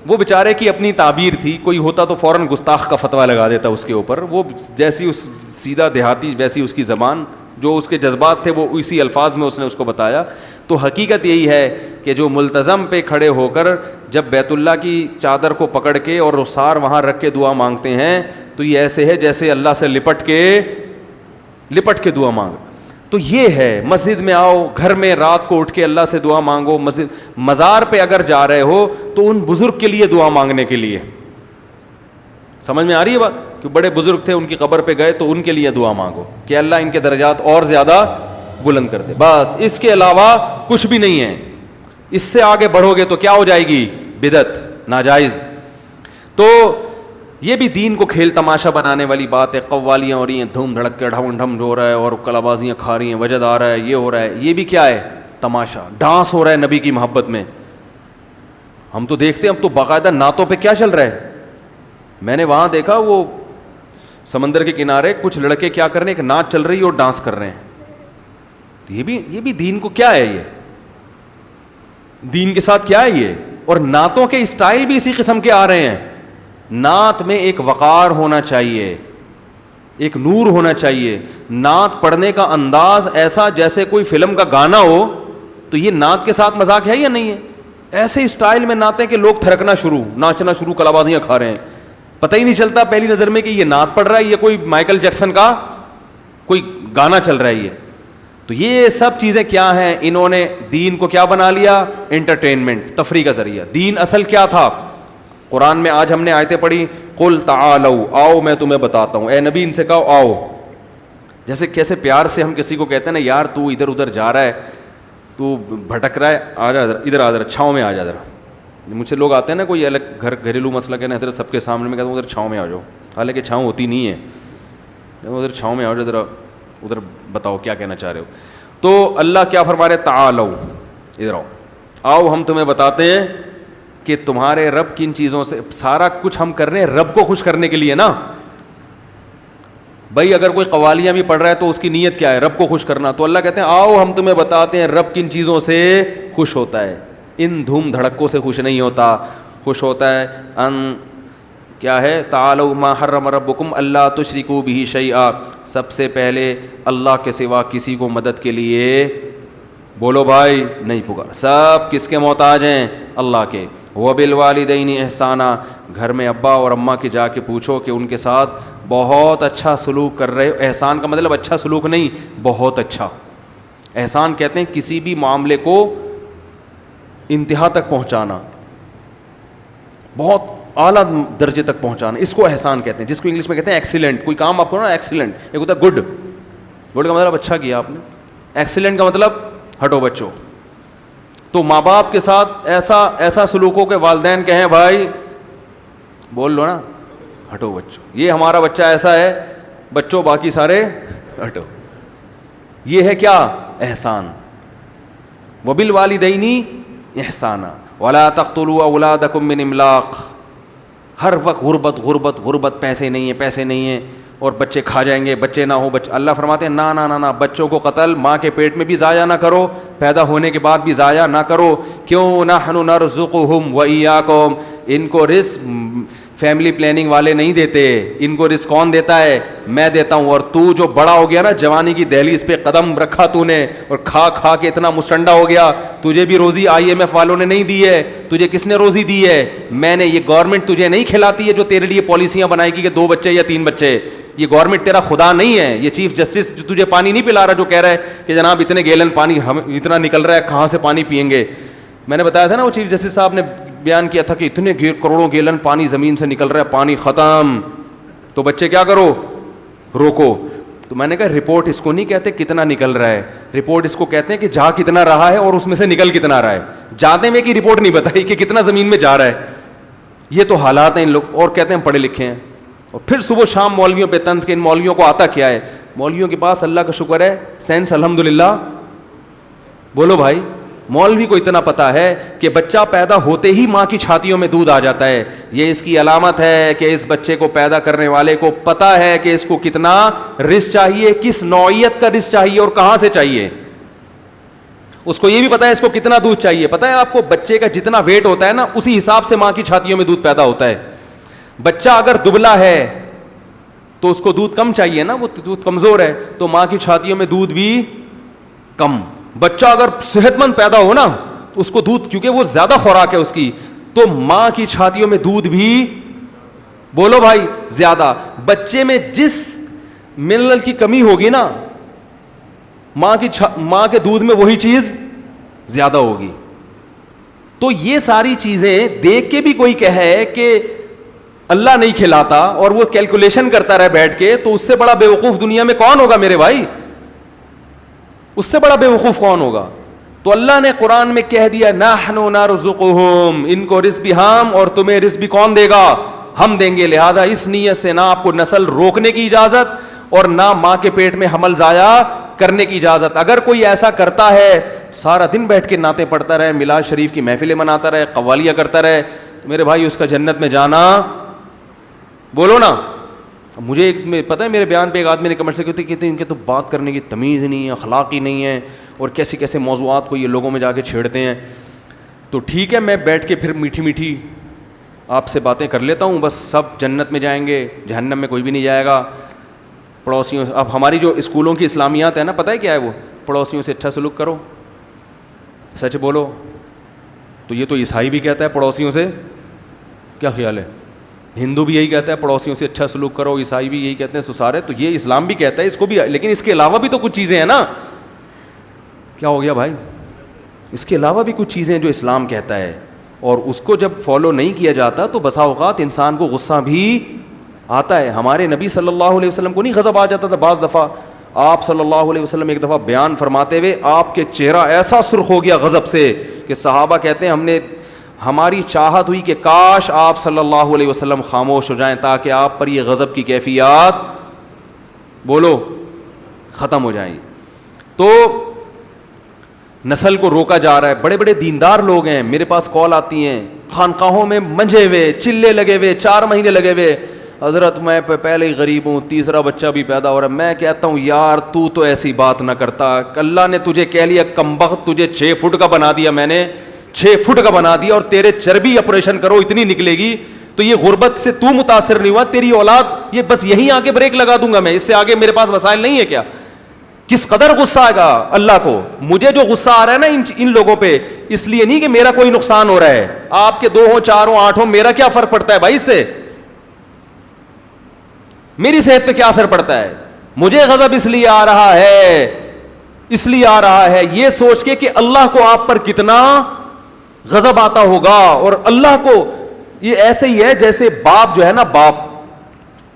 وہ بیچارے کی اپنی تعبیر تھی, کوئی ہوتا تو فوراً گستاخ کا فتویٰ لگا دیتا اس کے اوپر. وہ جیسی اس سیدھا دیہاتی ویسی اس کی زبان, جو اس کے جذبات تھے وہ اسی الفاظ میں اس نے اس کو بتایا. تو حقیقت یہی ہے کہ جو ملتزم پہ کھڑے ہو کر جب بیت اللہ کی چادر کو پکڑ کے اور رخسار وہاں رکھ کے دعا مانگتے ہیں تو یہ ایسے ہے جیسے اللہ سے لپٹ کے دعا مانگ. تو یہ ہے, مسجد میں آؤ, گھر میں رات کو اٹھ کے اللہ سے دعا مانگو. مزار پہ اگر جا رہے ہو تو ان بزرگ کے لیے دعا مانگنے کے لیے, سمجھ میں آ رہی ہے بات؟ کہ بڑے بزرگ تھے, ان کی قبر پہ گئے تو ان کے لیے دعا مانگو کہ اللہ ان کے درجات اور زیادہ بلند کر دے, بس اس کے علاوہ کچھ بھی نہیں ہے. اس سے آگے بڑھو گے تو کیا ہو جائے گی؟ بدعت, ناجائز. تو یہ بھی دین کو کھیل تماشا بنانے والی بات ہے. قوالیاں ہو رہی ہیں, دھوم دھڑک کے ڈھم ڈھم ہو رہا ہے, اور کلابازیاں کھا رہی ہیں, وجد آ رہا ہے, یہ ہو رہا ہے, یہ بھی کیا ہے؟ تماشا. ڈانس ہو رہا ہے نبی کی محبت میں. ہم تو دیکھتے ہیں, اب تو باقاعدہ نعتوں پہ کیا چل رہا ہے. میں نے وہاں دیکھا, وہ سمندر کے کنارے کچھ لڑکے کیا کر رہے ہیں, ایک نعت چل رہی ہے اور ڈانس کر رہے ہیں. یہ بھی دین کو کیا ہے, یہ دین کے ساتھ کیا ہے یہ. اور نعتوں کے اسٹائل بھی اسی قسم کے آ رہے ہیں. نعت میں ایک وقار ہونا چاہیے, ایک نور ہونا چاہیے. نعت پڑھنے کا انداز ایسا جیسے کوئی فلم کا گانا ہو, تو یہ نعت کے ساتھ مذاق ہے یا نہیں ہے؟ ایسے اسٹائل میں نعتیں کہ لوگ تھرکنا شروع, ناچنا شروع, کلابازیاں کھا رہے ہیں. پتہ ہی نہیں چلتا پہلی نظر میں کہ یہ نعت پڑھ رہا ہے, یہ کوئی مائیکل جیکسن کا کوئی گانا چل رہا ہے یہ. تو یہ سب چیزیں کیا ہیں؟ انہوں نے دین کو کیا بنا لیا؟ انٹرٹینمنٹ, تفریح کا ذریعہ. دین اصل کیا تھا؟ قرآن میں آج ہم نے آیتیں پڑھی, قل تعالوا, آؤ میں تمہیں بتاتا ہوں. اے نبی ان سے کہو آؤ. جیسے کیسے پیار سے ہم کسی کو کہتے ہیں نا, یار تو ادھر ادھر جا رہا ہے, تو بھٹک رہا ہے, آ جا ادھر, آ ذرا چھاؤں میں آ جا ذرا. مجھ سے لوگ آتے ہیں نا, کوئی الگ گھریلو مسئلہ کہنا ہے, سب کے سامنے میں کہتا ہوں ادھر چھاؤں میں آ جاؤ, حالانکہ چھاؤں ہوتی نہیں ہے. ادھر چھاؤں میں آ جاؤ ذرا, ادھر بتاؤ کیا کہنا چاہ رہے ہو. تو اللہ کیا فرما رہے؟ تعالوا, ادھر آؤ, آؤ ہم تمہیں بتاتے ہیں کہ تمہارے رب کن چیزوں سے. سارا کچھ ہم کر رہے ہیں رب کو خوش کرنے کے لیے نا بھائی. اگر کوئی قوالیاں بھی پڑھ رہا ہے تو اس کی نیت کیا ہے؟ رب کو خوش کرنا. تو اللہ کہتے ہیں آؤ ہم تمہیں بتاتے ہیں رب کن چیزوں سے خوش ہوتا ہے. ان دھوم دھڑکوں سے خوش نہیں ہوتا, خوش ہوتا ہے ان کیا ہے؟ تعالوا ما حرم ربکم اللہ تشرکوا بہ شیئا, سب سے پہلے اللہ کے سوا کسی کو مدد کے لیے بولو بھائی نہیں پکار. سب کس کے محتاج ہیں؟ اللہ کے. وبالوالدین احسانا, گھر میں ابا اور اماں کے جا کے پوچھو کہ ان کے ساتھ بہت اچھا سلوک کر رہے ہو. احسان کا مطلب اچھا سلوک نہیں, بہت اچھا. احسان کہتے ہیں کسی بھی معاملے کو انتہا تک پہنچانا, بہت اعلیٰ درجے تک پہنچانا, اس کو احسان کہتے ہیں. جس کو انگلش میں کہتے ہیں ایکسیلنٹ. کوئی کام آپ کو نا ایکسیلنٹ, ایک ہوتا ہے گڈ. گڈ کا مطلب اچھا کیا آپ نے, ایکسیلنٹ کا مطلب ہٹو بچوں. تو ماں باپ کے ساتھ ایسا سلوک ہو کہ والدین کہیں بھائی بول لو نا ہٹو بچوں, یہ ہمارا بچہ ایسا ہے, بچوں باقی سارے ہٹو. یہ ہے کیا؟ احسان. وبالوالدین احسانا ولا تقتلوا اولادکم من املاق. ہر وقت غربت غربت غربت, پیسے نہیں ہیں پیسے نہیں ہیں, اور بچے کھا جائیں گے, بچے نہ ہو. اللہ فرماتے ہیں نا نا نا نا, بچوں کو قتل ماں کے پیٹ میں بھی ضائع نہ کرو, پیدا ہونے کے بعد بھی ضائع نہ کرو. کیوں؟ نحن نرزقہم وایاکم, ان کو رزق فیملی پلاننگ والے نہیں دیتے, ان کو رزق کون دیتا ہے؟ میں دیتا ہوں. اور تو جو بڑا ہو گیا نا, جوانی کی دہلیز پہ قدم رکھا تو نے, اور کھا کھا کے اتنا مسٹنڈا ہو گیا, تجھے بھی روزی IMF والوں نے نہیں دی ہے. تجھے کس نے روزی دی ہے؟ میں نے. یہ گورنمنٹ تجھے نہیں کھلاتی ہے جو تیرے لیے پالیسیاں بنائے گی کہ 2 بچے یا 3 بچے. یہ گورنمنٹ تیرا خدا نہیں ہے. یہ چیف جسٹس جو تجھے پانی نہیں پلا رہا, جو کہہ رہا ہے کہ جناب اتنے گیلن پانی ہم اتنا نکل رہا ہے, کہاں سے پانی پئیں گے. میں نے بتایا تھا نا, وہ چیف جسٹس صاحب نے بیان کیا تھا کہ اتنے کروڑوں گیلن پانی زمین سے نکل رہا ہے, پانی ختم. تو بچے کیا کرو؟ روکو. تو میں نے کہا رپورٹ اس کو نہیں کہتے کتنا نکل رہا ہے, رپورٹ اس کو کہتے ہیں کہ جا کتنا رہا ہے اور اس میں سے نکل کتنا رہا ہے. جاتے میں کی رپورٹ نہیں بتائی کہ کتنا زمین میں جا رہا ہے. یہ تو حالات ہیں ان لوگ, اور کہتے ہیں پڑھے لکھے ہیں, اور پھر صبح شام مولویوں پہ طنز کے. ان مولویوں کو آتا کیا ہے؟ مولویوں کے پاس اللہ کا شکر ہے سینس الحمدللہ. بولو بھائی, مولوی کو اتنا پتا ہے کہ بچہ پیدا ہوتے ہی ماں کی چھاتیوں میں دودھ آ جاتا ہے. یہ اس کی علامت ہے کہ اس بچے کو پیدا کرنے والے کو پتا ہے کہ اس کو کتنا رزق چاہیے, کس نوعیت کا رزق چاہیے اور کہاں سے چاہیے. اس کو یہ بھی پتا ہے اس کو کتنا دودھ چاہیے. پتا ہے آپ کو, بچے کا جتنا ویٹ ہوتا ہے نا, اسی حساب سے ماں کی چھاتیوں میں دودھ پیدا ہوتا ہے. بچہ اگر دبلا ہے تو اس کو دودھ کم چاہیے نا, وہ دودھ کمزور ہے تو ماں کی چھاتیوں میں دودھ بھی کم. بچہ اگر صحت مند پیدا ہو نا تو اس کو دودھ, کیونکہ وہ زیادہ خوراک ہے اس کی, تو ماں کی چھاتیوں میں دودھ بھی بولو بھائی زیادہ. بچے میں جس منرل کی کمی ہوگی نا, ماں کے دودھ میں وہی چیز زیادہ ہوگی. تو یہ ساری چیزیں دیکھ کے بھی کوئی کہے کہ اللہ نہیں کھلاتا اور وہ کیلکولیشن کرتا رہے بیٹھ کے, تو اس سے بڑا بیوقوف دنیا میں کون ہوگا میرے بھائی؟ اس سے بڑا بیوقوف کون ہوگا؟ تو اللہ نے قرآن میں کہہ دیا نحن نرزقہم, ان کو رزق بھی ہم اور تمہیں رزق بھی کون دے گا؟ ہم دیں گے. لہذا اس نیت سے نہ آپ کو نسل روکنے کی اجازت اور نہ ماں کے پیٹ میں حمل ضائع کرنے کی اجازت. اگر کوئی ایسا کرتا ہے, سارا دن بیٹھ کے نعتیں پڑھتا رہے, میلاد شریف کی محفلیں مناتا رہے, قوالیاں کرتا رہے, تو میرے بھائی اس کا جنت میں جانا, بولو نا. مجھے ایک پتہ ہے میرے بیان پہ ایک آدمی نے کمنٹ سے کہتے ان کے تو بات کرنے کی تمیز نہیں ہے, اخلاق ہی نہیں ہے, اور کیسے کیسے موضوعات کو یہ لوگوں میں جا کے چھیڑتے ہیں. تو ٹھیک ہے, میں بیٹھ کے پھر میٹھی میٹھی آپ سے باتیں کر لیتا ہوں, بس سب جنت میں جائیں گے, جہنم میں کوئی بھی نہیں جائے گا. پڑوسیوں, اب ہماری جو اسکولوں کی اسلامیات ہیں نا, پتہ ہے کیا ہے وہ؟ پڑوسیوں سے اچھا سلوک کرو, سچ بولو. تو یہ تو عیسائی بھی کہتا ہے پڑوسیوں سے, کیا خیال ہے؟ ہندو بھی یہی کہتا ہے پڑوسیوں سے اچھا سلوک کرو, عیسائی بھی یہی کہتے ہیں, سسارے. تو یہ اسلام بھی کہتا ہے اس کو بھی, لیکن اس کے علاوہ بھی تو کچھ چیزیں ہیں نا. کیا ہو گیا بھائی؟ اس کے علاوہ بھی کچھ چیزیں جو اسلام کہتا ہے, اور اس کو جب فالو نہیں کیا جاتا تو بسا اوقات انسان کو غصہ بھی آتا ہے. ہمارے نبی صلی اللہ علیہ وسلم کو نہیں غضب آ جاتا تھا بعض دفعہ؟ آپ صلی اللہ علیہ وسلم ایک دفعہ بیان فرماتے ہوئے آپ کے چہرہ ایسا سرخ ہو گیا غضب سے کہ صحابہ کہتے ہیں ہماری چاہت ہوئی کہ کاش آپ صلی اللہ علیہ وسلم خاموش ہو جائیں تاکہ آپ پر یہ غضب کی کیفیات, بولو, ختم ہو جائیں. تو نسل کو روکا جا رہا ہے. بڑے بڑے دیندار لوگ ہیں, میرے پاس کال آتی ہیں, خانقاہوں میں منجے ہوئے, چلے لگے ہوئے, 4 مہینے لگے ہوئے, حضرت میں پہلے ہی غریب ہوں, تیسرا بچہ بھی پیدا ہو رہا ہے. میں کہتا ہوں یار تو ایسی بات نہ کرتا, اللہ نے تجھے کہہ لیا کمبخت, تجھے 6 فٹ کا بنا دیا, میں نے 6 فٹ کا بنا دیا, اور تیرے چربی آپریشن کرو اتنی نکلے گی. تو یہ غربت سے تو متاثر نہیں ہوا, تیری اولاد یہ بس یہیں آ کے بریک لگا دوں گا میں, اس سے آگے میرے پاس وسائل نہیں ہے کیا؟ کس قدر غصہ آئے گا اللہ کو. مجھے جو غصہ آ رہا ہے نا ان لوگوں پہ, اس لیے نہیں کہ میرا کوئی نقصان ہو رہا ہے, آپ کے 2 ہوں 4 ہوں 8 ہوں, میرا کیا فرق پڑتا ہے بھائی اس سے؟ میری صحت پہ کیا اثر پڑتا ہے؟ مجھے غضب اس لیے آ رہا ہے یہ سوچ کے کہ اللہ کو آپ پر کتنا غضب آتا ہوگا. اور اللہ کو یہ ایسے ہی ہے جیسے باپ جو ہے نا, باپ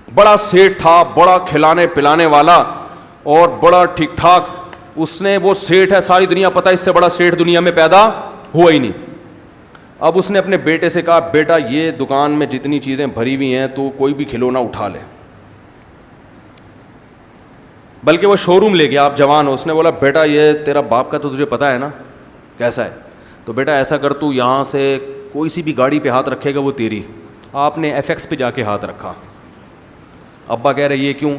بڑا سیٹ تھا, بڑا کھلانے پلانے والا اور بڑا ٹھیک ٹھاک, اس نے, وہ سیٹ ہے, ساری دنیا پتہ اس سے بڑا سیٹ دنیا میں پیدا ہوا ہی نہیں. اب اس نے اپنے بیٹے سے کہا بیٹا یہ دکان میں جتنی چیزیں بھری ہوئی ہیں تو کوئی بھی کھلونا اٹھا لے, بلکہ وہ شو روم لے گیا, آپ جوان ہو. اس نے بولا بیٹا یہ تیرا باپ کا تو تجھے پتہ ہے نا کیسا ہے, تو بیٹا ایسا کر تو یہاں سے کوئی سی بھی گاڑی پہ ہاتھ رکھے گا وہ تیری. آپ نے FX پہ جا کے ہاتھ رکھا. ابا کہہ رہے یہ کیوں؟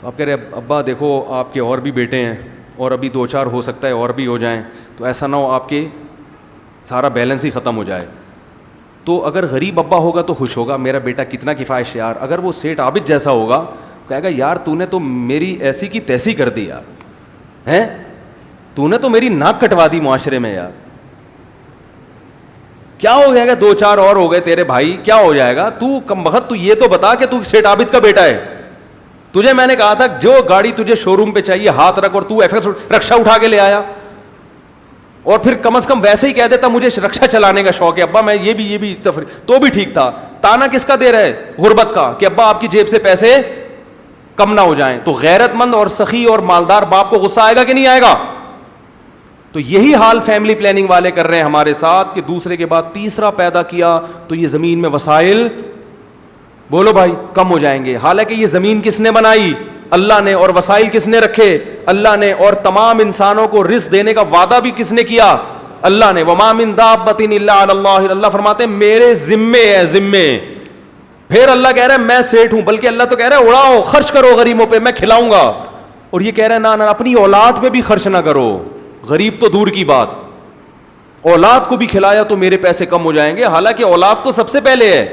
تو آپ کہہ رہے ابا دیکھو آپ کے اور بھی بیٹے ہیں اور ابھی 2-4 ہو سکتا ہے اور بھی ہو جائیں, تو ایسا نہ ہو آپ کے سارا بیلنس ہی ختم ہو جائے. تو اگر غریب ابا ہوگا تو خوش ہوگا, میرا بیٹا کتنا کفایت یار. اگر وہ سیٹ عابد جیسا ہوگا کہے گا یار تو نے تو میری ایسی کی تیسی کر دی یار, ہیں تو نے تو میری ناک کٹوا دی معاشرے میں یار. کیا ہو جائے گا؟ 2-4 اور ہو گئے تیرے بھائی, کیا ہو جائے گا؟ تو کم بخت تو یہ تو بتا کہ تو سیٹ عابد کا بیٹا ہے. تجھے میں نے کہا تھا جو گاڑی تجھے شو روم پہ چاہیے ہاتھ رکھ, اور تو FX رکشہ اٹھا کے لے آیا, اور پھر کم از کم ویسے ہی کہہ دیتا مجھے رکشہ چلانے کا شوق ہے ابا, میں یہ بھی تفریح, تو بھی ٹھیک تھا. تانا کس کا دے رہے؟ غربت کا, کہ ابا آپ کی جیب سے پیسے کم نہ ہو جائیں. تو غیرت مند اور سخی اور مالدار باپ کو غصہ آئے گا کہ نہیں آئے گا؟ تو یہی حال فیملی پلاننگ والے کر رہے ہیں ہمارے ساتھ, کہ دوسرے کے بعد تیسرا پیدا کیا تو یہ زمین میں وسائل, بولو بھائی, کم ہو جائیں گے. حالانکہ یہ زمین کس نے بنائی؟ اللہ نے. اور وسائل کس نے رکھے؟ اللہ نے. اور تمام انسانوں کو رزق دینے کا وعدہ بھی کس نے کیا؟ اللہ نے. وما من دابۃ الا علی اللہ, اللہ فرماتے ہیں میرے ذمے ہے, ذمے. پھر اللہ کہہ رہا ہے میں سیٹ ہوں, بلکہ اللہ تو کہہ رہا ہے اڑاؤ, خرچ کرو غریبوں پہ, میں کھلاؤں گا. اور یہ کہہ رہا ہے نہ اپنی اولاد پہ بھی خرچ نہ کرو, غریب تو دور کی بات, اولاد کو بھی کھلایا تو میرے پیسے کم ہو جائیں گے. حالانکہ اولاد تو سب سے پہلے ہے.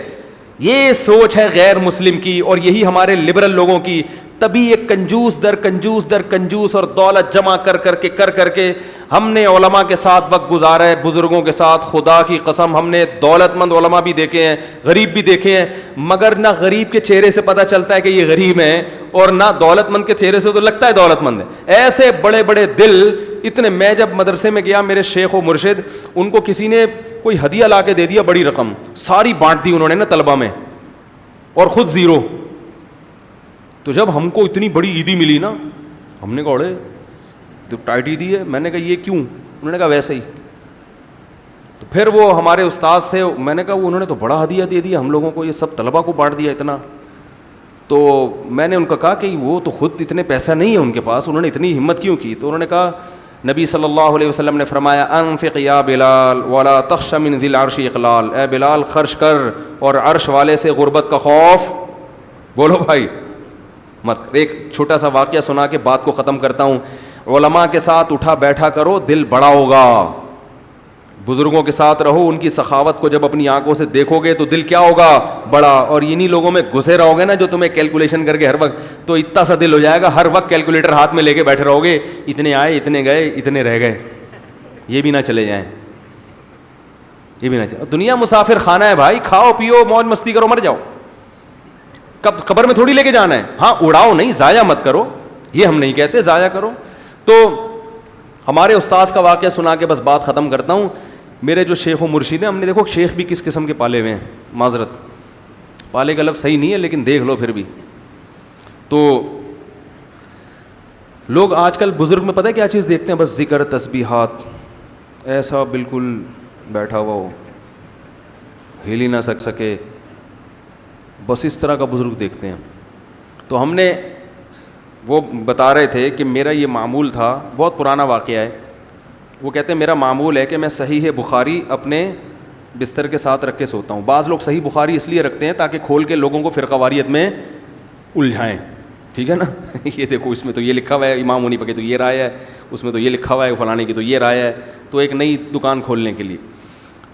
یہ سوچ ہے غیر مسلم کی, اور یہی ہمارے لبرل لوگوں کی. تبھی ایک کنجوس در کنجوس در کنجوس, اور دولت جمع کر کے ہم نے علماء کے ساتھ وقت گزارا ہے, بزرگوں کے ساتھ. خدا کی قسم ہم نے دولت مند علماء بھی دیکھے ہیں, غریب بھی دیکھے ہیں, مگر نہ غریب کے چہرے سے پتہ چلتا ہے کہ یہ غریب ہیں, اور نہ دولت مند کے چہرے سے تو لگتا ہے دولت مند ہے. ایسے بڑے بڑے دل اتنے. میں جب مدرسے میں گیا, میرے شیخ و مرشد, ان کو کسی نے کوئی ہدیہ لا کے دے دیا, بڑی رقم, ساری بانٹ دی انہوں نے نا طلبہ میں. اور خود زیرو. تو جب ہم کو اتنی بڑی عیدی ملی نا, ہم نے کہا اڑے تو ٹائٹ عیدی ہے. میں نے کہا یہ کیوں؟ انہوں نے کہا ویسے ہی. تو پھر وہ ہمارے استاد سے میں نے کہا انہوں نے تو بڑا ہدیہ دے دیا ہم لوگوں کو, یہ سب طلبہ کو بانٹ دیا اتنا. تو میں نے ان کو کہا کہ وہ تو خود اتنے پیسہ نہیں ہے ان کے پاس, انہوں نے اتنی ہمت کیوں کی؟ تو انہوں نے کہا نبی صلی اللہ علیہ وسلم نے فرمایا انفق یا بلال ولا تخش من ذی العرش اقلال, اے بلال خرچ کر اور عرش والے سے غربت کا خوف, بولو بھائی مت. ایک چھوٹا سا واقعہ سنا کے بات کو ختم کرتا ہوں. علماء کے ساتھ اٹھا بیٹھا کرو, دل بڑا ہوگا. بزرگوں کے ساتھ رہو, ان کی سخاوت کو جب اپنی آنکھوں سے دیکھو گے تو دل کیا ہوگا؟ بڑا. اور انہی لوگوں میں گھسے رہو گے نا جو تمہیں کیلکولیشن کر کے ہر وقت, تو اتنا سا دل ہو جائے گا ہر وقت کیلکولیٹر ہاتھ میں لے کے بیٹھے رہو گے, اتنے آئے اتنے گئے اتنے رہ گئے, یہ بھی نہ چلے جائیں, یہ بھی نہ چلے. دنیا مسافر خانہ ہے بھائی, کھاؤ پیو موج مستی کرو مر جاؤ, کب قبر میں تھوڑی لے کے جانا ہے. ہاں اڑاؤ نہیں, ضائع مت کرو, یہ ہم نہیں کہتے ضائع کرو. تو ہمارے استاذ کا واقعہ سنا کے بس بات ختم کرتا ہوں. میرے جو شیخ و مرشد ہیں, ہم نے دیکھو شیخ بھی کس قسم کے پالے ہوئے ہیں, معذرت پالے کا لفظ صحیح نہیں ہے لیکن دیکھ لو پھر بھی. تو لوگ آج کل بزرگ میں پتہ ہے کیا چیز دیکھتے ہیں؟ بس ذکر تسبیحات, ایسا بالکل بیٹھا ہوا ہو, ہل ہی نہ سکے, بس اس طرح کا بزرگ دیکھتے ہیں. تو ہم نے وہ بتا رہے تھے کہ میرا یہ معمول تھا, بہت پرانا واقعہ ہے. وہ کہتے ہیں میرا معمول ہے کہ میں صحیح بخاری اپنے بستر کے ساتھ رکھ کے سوتا ہوں. بعض لوگ صحیح بخاری اس لیے رکھتے ہیں تاکہ کھول کے لوگوں کو فرقہ واریت میں الجھائیں, ٹھیک ہے نا. یہ دیکھو اس میں تو یہ لکھا ہوا ہے امام حنیفہ کی تو یہ رائے ہے, اس میں تو یہ لکھا ہوا ہے فلانے کی تو یہ رائے ہے, تو ایک نئی دکان کھولنے کے لیے.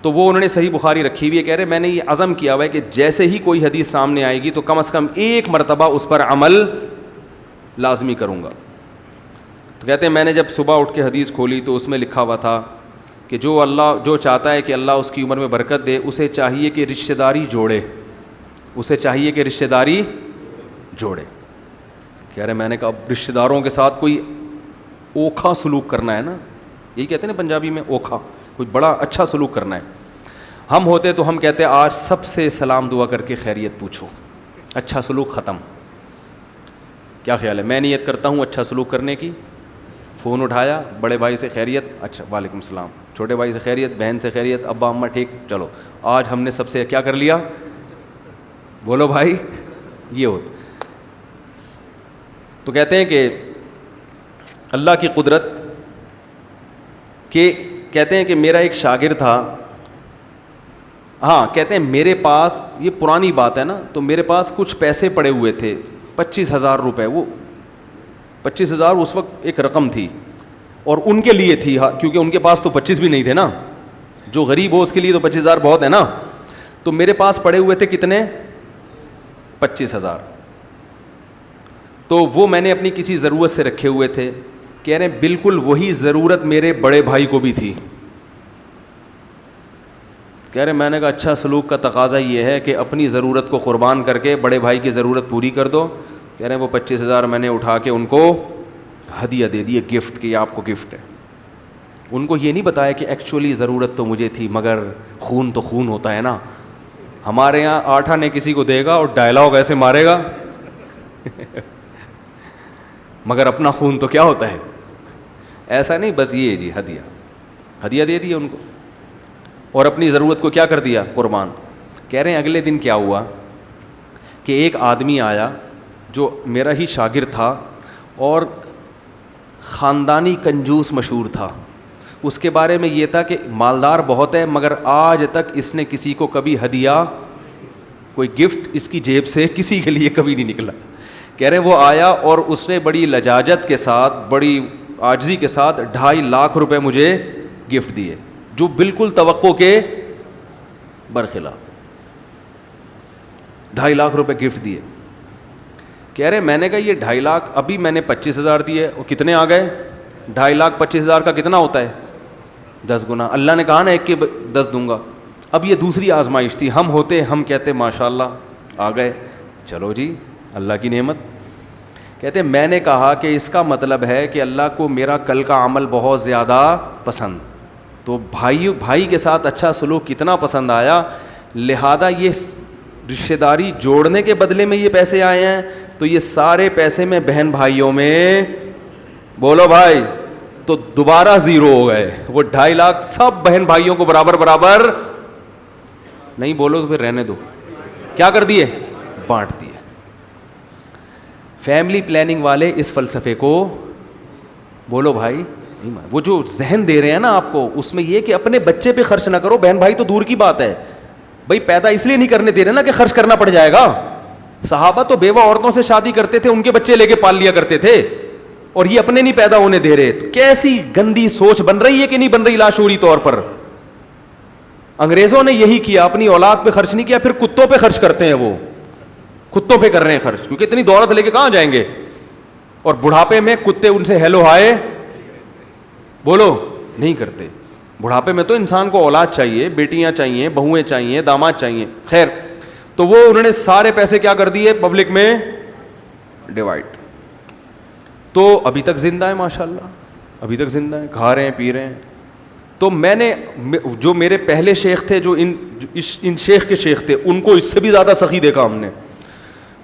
تو وہ انہوں نے صحیح بخاری رکھی ہوئی ہے, کہہ رہے میں نے یہ عزم کیا ہوا ہے کہ جیسے ہی کوئی حدیث سامنے آئے گی تو کم از کم ایک مرتبہ اس پر عمل لازمی کروں گا. تو کہتے ہیں میں نے جب صبح اٹھ کے حدیث کھولی تو اس میں لکھا ہوا تھا کہ جو چاہتا ہے کہ اللہ اس کی عمر میں برکت دے, اسے چاہیے کہ رشتہ داری جوڑے, اسے چاہیے کہ رشتہ داری جوڑے. کہہ رہے میں نے کہا اب رشتہ داروں کے ساتھ کوئی اوکھا سلوک کرنا ہے نا, یہی کہتے ہیں نا پنجابی میں اوکھا, کوئی بڑا اچھا سلوک کرنا ہے. ہم ہوتے تو ہم کہتے آج سب سے سلام دعا کر کے خیریت پوچھو, اچھا سلوک ختم. کیا خیال ہے؟ میں نیت کرتا ہوں اچھا سلوک کرنے کی. فون اٹھایا, بڑے بھائی سے خیریت, اچھا وعلیکم السلام. چھوٹے بھائی سے خیریت, بہن سے خیریت, ابا اماں ٹھیک, چلو آج ہم نے سب سے کیا کر لیا, بولو بھائی. یہ ہوتا. تو کہتے ہیں کہ اللہ کی قدرت کہ کہتے ہیں کہ میرا ایک شاگرد تھا, ہاں کہتے ہیں میرے پاس, یہ پرانی بات ہے نا, تو میرے پاس کچھ پیسے پڑے ہوئے تھے 25,000 روپے. وہ 25,000 اس وقت ایک رقم تھی اور ان کے لیے تھی, کیونکہ ان کے پاس تو 25 بھی نہیں تھے نا, جو غریب ہو اس کے لیے تو 25,000 بہت ہے نا. تو میرے پاس پڑے ہوئے تھے کتنے؟ 25,000. تو وہ میں نے اپنی کسی ضرورت سے رکھے ہوئے تھے. کہہ رہے ہیں بالکل وہی ضرورت میرے بڑے بھائی کو بھی تھی. کہہ رہے میں نے کہا اچھا سلوک کا تقاضا یہ ہے کہ اپنی ضرورت کو قربان کر کے بڑے بھائی کی ضرورت پوری کر دو. کہہ رہے ہیں وہ 25,000 میں نے اٹھا کے ان کو ہدیہ دے دیے, گفٹ, کہ یہ آپ کو گفٹ ہے. ان کو یہ نہیں بتایا کہ ایکچولی ضرورت تو مجھے تھی, مگر خون تو خون ہوتا ہے نا. ہمارے یہاں 8 آنے کسی کو دے گا اور ڈائلاگ ایسے مارے گا مگر اپنا خون تو کیا ہوتا ہے, ایسا نہیں. بس یہ جی ہدیہ دے دیا ان کو اور اپنی ضرورت کو کیا کر دیا, قربان. کہہ رہے ہیں اگلے دن کیا ہوا کہ ایک آدمی آیا جو میرا ہی شاگرد تھا اور خاندانی کنجوس مشہور تھا. اس کے بارے میں یہ تھا کہ مالدار بہت ہے مگر آج تک اس نے کسی کو کبھی ہدیہ, کوئی گفٹ اس کی جیب سے کسی کے لیے کبھی نہیں نکلا. کہہ رہے وہ آیا اور اس نے بڑی لجاجت کے ساتھ, بڑی عاجزی کے ساتھ 2.5 لاکھ روپے مجھے گفٹ دیے, جو بالکل توقع کے برخلاف. 2.5 لاکھ روپے گفٹ دیے. کہہ رہے میں نے کہا یہ 2.5 لاکھ, ابھی میں نے 25,000 دیے, اور کتنے آ گئے؟ 2.5 لاکھ 25,000 کا کتنا ہوتا ہے؟ 10 گنا. اللہ نے کہا نا ایک کے 10 دوں گا. اب یہ دوسری آزمائش تھی. ہم ہوتے ہم کہتے ماشاء اللہ آ گئے, چلو جی اللہ کی نعمت. کہتے میں نے کہا کہ اس کا مطلب ہے کہ اللہ کو میرا کل کا عمل بہت زیادہ پسند, تو بھائی کے ساتھ اچھا سلوک کتنا پسند آیا, لہذا یہ رشتہ داری جوڑنے کے بدلے میں یہ پیسے آئے ہیں, تو یہ سارے پیسے میں بہن بھائیوں میں, بولو بھائی, تو دوبارہ زیرو ہو گئے. وہ 2.5 لاکھ سب بہن بھائیوں کو برابر برابر, نہیں بولو تو پھر رہنے دو, کیا کر دیے, بانٹ دیے. فیملی پلاننگ والے اس فلسفے کو, بولو بھائی, وہ جو ذہن دے رہے ہیں نا آپ کو, اس میں یہ کہ اپنے بچے پہ خرچ نہ کرو, بہن بھائی تو دور کی بات ہے, بھائی پیدا اس لیے نہیں کرنے دے رہے نا کہ خرچ کرنا پڑ جائے گا. صحابہ تو بیوہ عورتوں سے شادی کرتے تھے, ان کے بچے لے کے پال لیا کرتے تھے, اور یہ اپنے نہیں پیدا ہونے دے رہے. تو کیسی گندی سوچ بن رہی ہے کہ نہیں بن رہی لاشعوری طور پر. انگریزوں نے یہی کیا, اپنی اولاد پہ خرچ نہیں کیا, پھر کتوں پہ خرچ کرتے ہیں, وہ کتوں پہ کر رہے ہیں خرچ, کیونکہ اتنی دولت لے کے کہاں جائیں گے, اور بڑھاپے میں کتے ان سے ہیلو ہائے بولو نہیں کرتے. بڑھاپے میں تو انسان کو اولاد چاہیے, بیٹیاں چاہیے, بہویں چاہیے, داماد چاہیے. خیر, تو وہ انہوں نے سارے پیسے کیا کر دیے, پبلک میں ڈیوائڈ. تو ابھی تک زندہ ہے ماشاءاللہ, ابھی تک زندہ ہے, کھا رہے ہیں, پی رہے ہیں. تو میں نے, جو میرے پہلے شیخ تھے, جو ان شیخ کے شیخ تھے, ان کو اس سے بھی زیادہ سخی دیکھا ہم نے.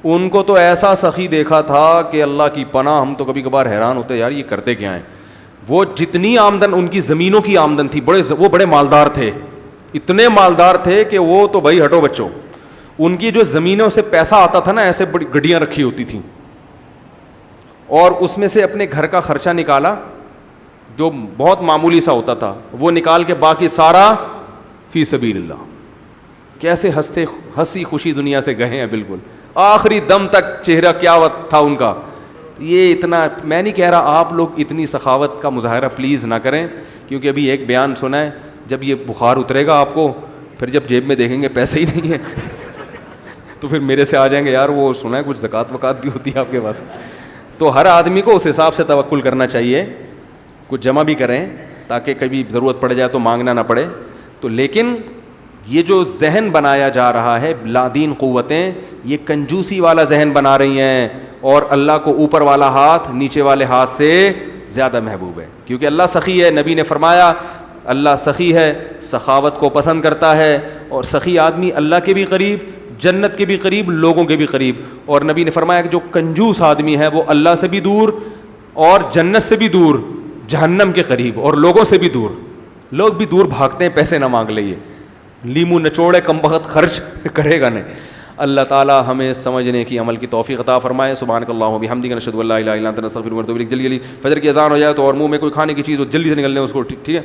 ان کو تو ایسا سخی دیکھا تھا کہ اللہ کی پناہ, ہم تو کبھی کبھار حیران ہوتے یار یہ کرتے کیا ہیں. وہ جتنی آمدن ان کی زمینوں کی آمدن تھی, وہ بڑے مالدار تھے, اتنے مالدار تھے کہ وہ تو بھائی ہٹو بچوں, ان کی جو زمینوں سے پیسہ آتا تھا نا, ایسے بڑی گڈیاں رکھی ہوتی تھیں, اور اس میں سے اپنے گھر کا خرچہ نکالا جو بہت معمولی سا ہوتا تھا, وہ نکال کے باقی سارا فی سبیل اللہ. کیسے ہنسی خوشی دنیا سے گئے ہیں, بالکل آخری دم تک چہرہ کیا تھا ان کا. یہ اتنا, میں نہیں کہہ رہا آپ لوگ اتنی سخاوت کا مظاہرہ پلیز نہ کریں, کیونکہ ابھی ایک بیان سنا ہے, جب یہ بخار اترے گا آپ کو, پھر جب جیب میں دیکھیں گے پیسے ہی نہیں ہے تو پھر میرے سے آ جائیں گے, یار وہ سنا ہے کچھ زکوٰۃ وکات بھی ہوتی ہے آپ کے پاس. تو ہر آدمی کو اس حساب سے توکل کرنا چاہیے, کچھ جمع بھی کریں تاکہ کبھی ضرورت پڑ جائے تو مانگنا نہ پڑے. تو لیکن یہ جو ذہن بنایا جا رہا ہے, لادین قوتیں یہ کنجوسی والا ذہن بنا رہی ہیں, اور اللہ کو اوپر والا ہاتھ نیچے والے ہاتھ سے زیادہ محبوب ہے, کیونکہ اللہ سخی ہے. نبی نے فرمایا اللہ سخی ہے, سخاوت کو پسند کرتا ہے, اور سخی آدمی اللہ کے بھی قریب, جنت کے بھی قریب, لوگوں کے بھی قریب. اور نبی نے فرمایا کہ جو کنجوس آدمی ہے وہ اللہ سے بھی دور, اور جنت سے بھی دور, جہنم کے قریب, اور لوگوں سے بھی دور. لوگ بھی دور بھاگتے ہیں, پیسے نہ مانگ لئے, لیمو نچوڑے کم بخت خرچ کرے گا نہیں. اللہ تعالیٰ ہمیں سمجھنے کی عمل کی توفیق عطا فرمائے. سبحانک اللہم و بحمدک, نشہد ان لا الہ الا انت, نستغفرک و نتوب الیک. جلدی فجر کی اذان ہو جائے تو, اور منہ میں کوئی کھانے کی چیز ہو جلدی سے نکل لیں اس کو, ٹھیک ہے.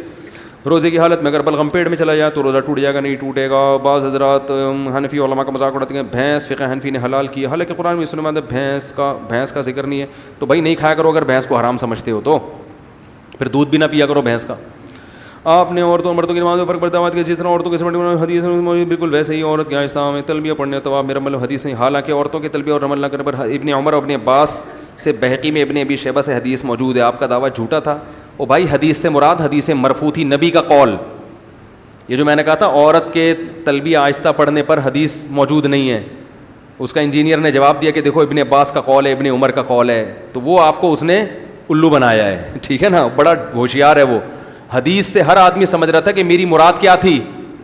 روزے کی حالت میں اگر بلغم پیٹ میں چلا جائے تو روزہ ٹوٹ جائے گا, نہیں ٹوٹے گا. بعض حضرات حنفی علماء کا مذاق اڑاتے ہیں, بھینس فقہ حنفی نے حلال کی, حالانکہ قرآن میں سننے میں بھینس کا ذکر نہیں ہے. تو بھائی نہیں کھایا کرو اگر بھینس کو حرام سمجھتے ہو تو, پھر دودھ بھی نہ پیا کرو بھینس کا. آپ نے عورتوں مردوں کی نماز میں فرق برتاوات کیا, جس طرح عورتوں کے سمجھ حدیث میں بالکل ویسے ہی عورت کے اسلام میں تلبیہ پڑھنے تو آپ میرا مطلب حدیث نہیں. حالانکہ عورتوں کے تلبیہ اور عمل نہ کرنے پر ابن عمر اور ابن عباس سے بحقی میں ابن ابی شیبہ سے حدیث موجود ہے. آپ کا دعویٰ جھوٹا تھا. او بھائی حدیث سے مراد حدیث مرفوع تھی, نبی کا قول. یہ جو میں نے کہا تھا عورت کے تلبیہ آہستہ پڑھنے پر حدیث موجود نہیں ہے, اس کا انجینئر نے جواب دیا کہ دیکھو ابن عباس کا قول ہے, ابن عمر کا قول ہے. تو وہ آپ کو اس نے الو بنایا ہے, ٹھیک ہے نا, بڑا ہوشیار ہے وہ. حدیث سے ہر آدمی سمجھ رہا تھا کہ میری مراد کیا تھی,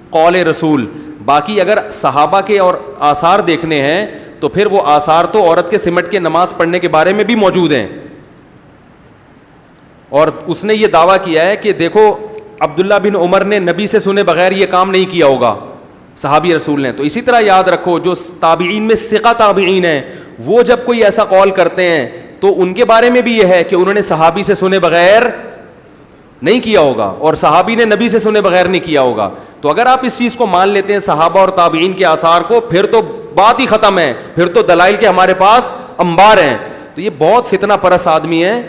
قول رسول. باقی اگر صحابہ کے اور آثار دیکھنے ہیں تو پھر وہ آثار تو عورت کے سمٹ کے نماز پڑھنے کے بارے میں بھی موجود ہیں. اور اس نے یہ دعویٰ کیا ہے کہ دیکھو عبداللہ بن عمر نے نبی سے سنے بغیر یہ کام نہیں کیا ہوگا, صحابی رسول نے. تو اسی طرح یاد رکھو جو تابعین میں ثقہ تابعین ہیں, وہ جب کوئی ایسا قول کرتے ہیں تو ان کے بارے میں بھی یہ ہے کہ انہوں نے صحابی سے سنے بغیر نہیں کیا ہوگا, اور صحابی نے نبی سے سنے بغیر نہیں کیا ہوگا. تو اگر آپ اس چیز کو مان لیتے ہیں صحابہ اور تابعین کے آثار کو, پھر تو بات ہی ختم ہے, پھر تو دلائل کے ہمارے پاس انبار ہیں. تو یہ بہت فتنہ پرست آدمی ہے,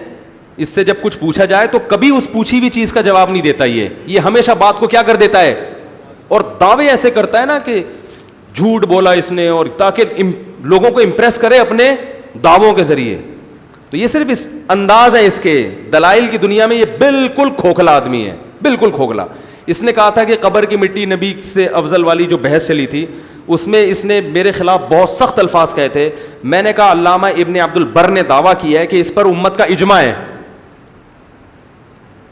اس سے جب کچھ پوچھا جائے تو کبھی اس پوچھی ہوئی چیز کا جواب نہیں دیتا. یہ ہمیشہ بات کو کیا کر دیتا ہے, اور دعوے ایسے کرتا ہے نا کہ جھوٹ بولا اس نے, اور تاکہ لوگوں کو امپریس کرے اپنے دعووں کے ذریعے. تو یہ صرف اس انداز ہے اس کے. دلائل کی دنیا میں یہ بالکل کھوکھلا آدمی ہے, بالکل کھوکھلا. اس نے کہا تھا کہ قبر کی مٹی نبی سے افضل والی جو بحث چلی تھی, اس میں اس نے میرے خلاف بہت سخت الفاظ کہے تھے. میں نے کہا علامہ ابن عبد البر نے دعویٰ کیا ہے کہ اس پر امت کا اجماع ہے,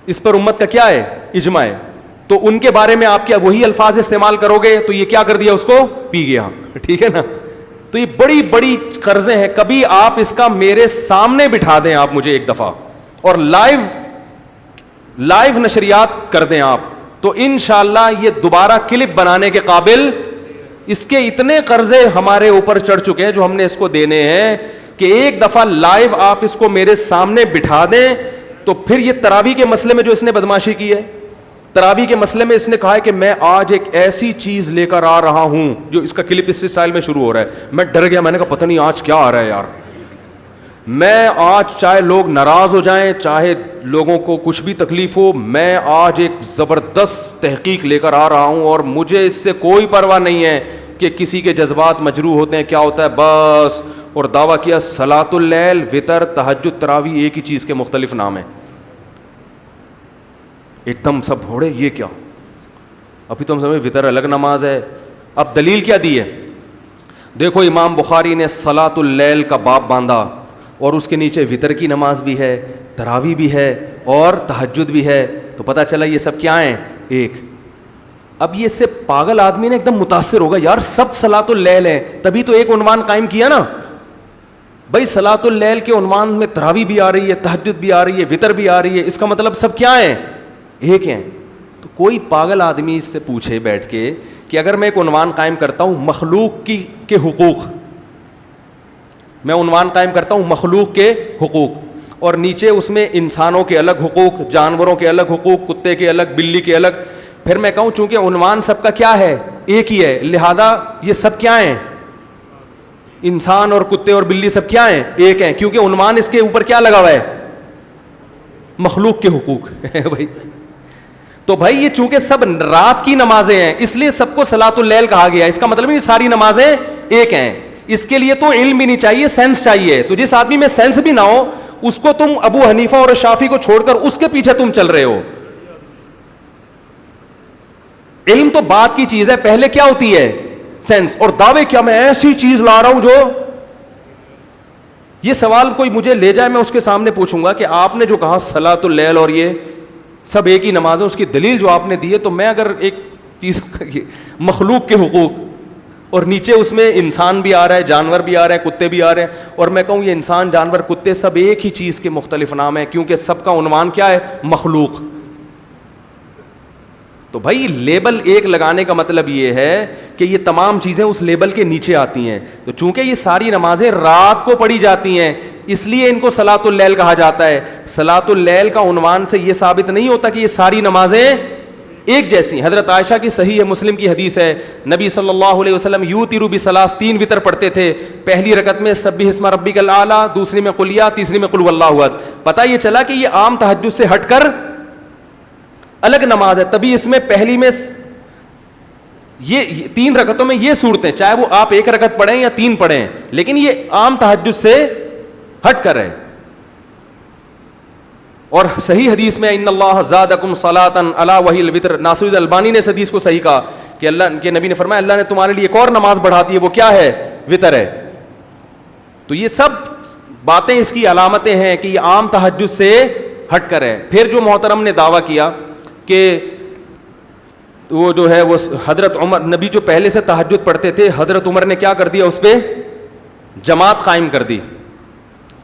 اس پر امت کا کیا ہے, اجماع ہے. تو ان کے بارے میں آپ کیا وہی الفاظ استعمال کرو گے تو یہ کیا کر دیا, اس کو پی گیا. ٹھیک ہے نا. تو یہ بڑی بڑی قرضیں ہیں. کبھی آپ اس کا میرے سامنے بٹھا دیں آپ مجھے ایک دفعہ, اور لائیو نشریات کر دیں آپ, تو انشاءاللہ یہ دوبارہ کلپ بنانے کے قابل. اس کے اتنے قرضے ہمارے اوپر چڑھ چکے ہیں جو ہم نے اس کو دینے ہیں کہ ایک دفعہ لائیو آپ اس کو میرے سامنے بٹھا دیں. تو پھر یہ تراویح کے مسئلے میں جو اس نے بدماشی کی ہے, تراویح کے مسئلے میں اس نے کہا ہے کہ میں آج ایک ایسی چیز لے کر آ رہا ہوں, جو اس کا کلپ اس اسٹائل میں شروع ہو رہا ہے. میں ڈر گیا, میں نے کہا پتہ نہیں آج کیا آ رہا ہے یار. میں آج چاہے لوگ ناراض ہو جائیں, چاہے لوگوں کو کچھ بھی تکلیف ہو, میں آج ایک زبردست تحقیق لے کر آ رہا ہوں, اور مجھے اس سے کوئی پرواہ نہیں ہے کہ کسی کے جذبات مجروح ہوتے ہیں, کیا ہوتا ہے بس. اور دعویٰ کیا صلاۃ اللیل, وطر, تہجد, تراویح ایک ہی چیز کے مختلف نام ہیں. ایک دم سب ہوڑے یہ کیا, ابھی تو ہم سمجھ وطر الگ نماز ہے. اب دلیل کیا دی ہے, دیکھو امام بخاری نے صلاۃ اللیل کا باب باندھا, اور اس کے نیچے وطر کی نماز بھی ہے, تراویح بھی ہے, اور تہجد بھی ہے. تو پتہ چلا یہ سب کیا ہیں, ایک. اب یہ اس سے پاگل آدمی نے ایک دم متاثر ہوگا, یار سب صلاۃ اللیل ہیں, تبھی تو ایک عنوان قائم کیا نا بھائی. صلاۃ اللیل کے عنوان میں تراویح بھی آ رہی ہے, تہجد بھی آ رہی ہے, وطر بھی آ رہی ہے, اس کا مطلب سب کیا ہیں, ایک ہیں. تو کوئی پاگل آدمی اس سے پوچھے بیٹھ کے کہ اگر میں ایک عنوان قائم کرتا ہوں مخلوق کے حقوق, میں عنوان قائم کرتا ہوں مخلوق کے حقوق, اور نیچے اس میں انسانوں کے الگ حقوق, جانوروں کے الگ حقوق, کتے کے الگ, بلی کے الگ, پھر میں کہوں چونکہ عنوان سب کا کیا ہے, ایک ہی ہے, لہذا یہ سب کیا ہیں, انسان اور کتے اور بلی سب کیا ہیں, ایک ہیں, کیونکہ عنوان اس کے اوپر کیا لگا ہوا ہے, مخلوق کے حقوق. بھائی تو بھائی یہ چونکہ سب رات کی نمازیں ہیں اس لیے سب کو صلاۃ اللیل کہا گیا. اس کا مطلب یہ ساری نمازیں ایک ہیں. اس کے لیے تو علم بھی نہیں چاہیے, سینس چاہیے. تو جس آدمی میں سینس بھی نہ ہو اس کو تم ابو حنیفہ اور شافعی کو چھوڑ کر اس کے پیچھے تم چل رہے ہو. علم تو بات کی چیز ہے, پہلے کیا ہوتی ہے, سینس. اور دعوے کیا میں ایسی چیز لا رہا ہوں جو, یہ سوال کوئی مجھے لے جائے میں اس کے سامنے پوچھوں گا کہ آپ نے جو کہا صلاۃ اللیل اور یہ سب ایک ہی نماز ہے, اس کی دلیل جو آپ نے دی ہے, تو میں اگر ایک چیز مخلوق کے حقوق اور نیچے اس میں انسان بھی آ رہا ہے, جانور بھی آ رہے ہیں, کتے بھی آ رہے ہیں, اور میں کہوں یہ انسان, جانور, کتے سب ایک ہی چیز کے مختلف نام ہیں کیونکہ سب کا عنوان کیا ہے, مخلوق. تو بھائی لیبل ایک لگانے کا مطلب یہ ہے کہ یہ تمام چیزیں اس لیبل کے نیچے آتی ہیں. تو چونکہ یہ ساری نمازیں رات کو پڑھی جاتی ہیں اس لیے ان کو صلاۃ اللیل کہا جاتا ہے. صلاۃ اللیل کا عنوان سے یہ ثابت نہیں ہوتا کہ یہ ساری نمازیں ایک جیسی. حضرت عائشہ کی صحیح مسلم کی حدیث ہے, نبی صلی اللہ علیہ وسلم یوتر بثلاث, 3 وطر پڑھتے تھے. پہلی رکعت میں سبح اسم ربک الاعلی, دوسری میں قل یا, تیسری میں قل واللہ احد. پتہ یہ چلا کہ یہ عام تہجد سے ہٹ کر الگ نماز ہے. تبھی اس میں پہلی میں یہ 3 رکعتوں میں یہ صورتیں, چاہے وہ آپ 1 رکعت پڑھیں یا 3 پڑھیں, لیکن یہ عام تہجد سے ہٹ کر ہے. اور صحیح حدیث میں ان اللہ زادکم صلاۃ الا وہی الوتر, ناصر الالبانی نے اس حدیث کو صحیح کہا کہ اللہ کے نبی نے فرمایا اللہ نے تمہارے لیے ایک اور نماز بڑھا دی ہے, وہ کیا ہے, وتر ہے. تو یہ سب باتیں اس کی علامتیں ہیں کہ یہ عام تہجد سے ہٹ کر ہے. پھر جو محترم نے دعویٰ کیا کہ وہ جو ہے وہ حضرت عمر, نبی جو پہلے سے تہجد پڑھتے تھے, حضرت عمر نے کیا کر دیا, اس پہ جماعت قائم کر دی.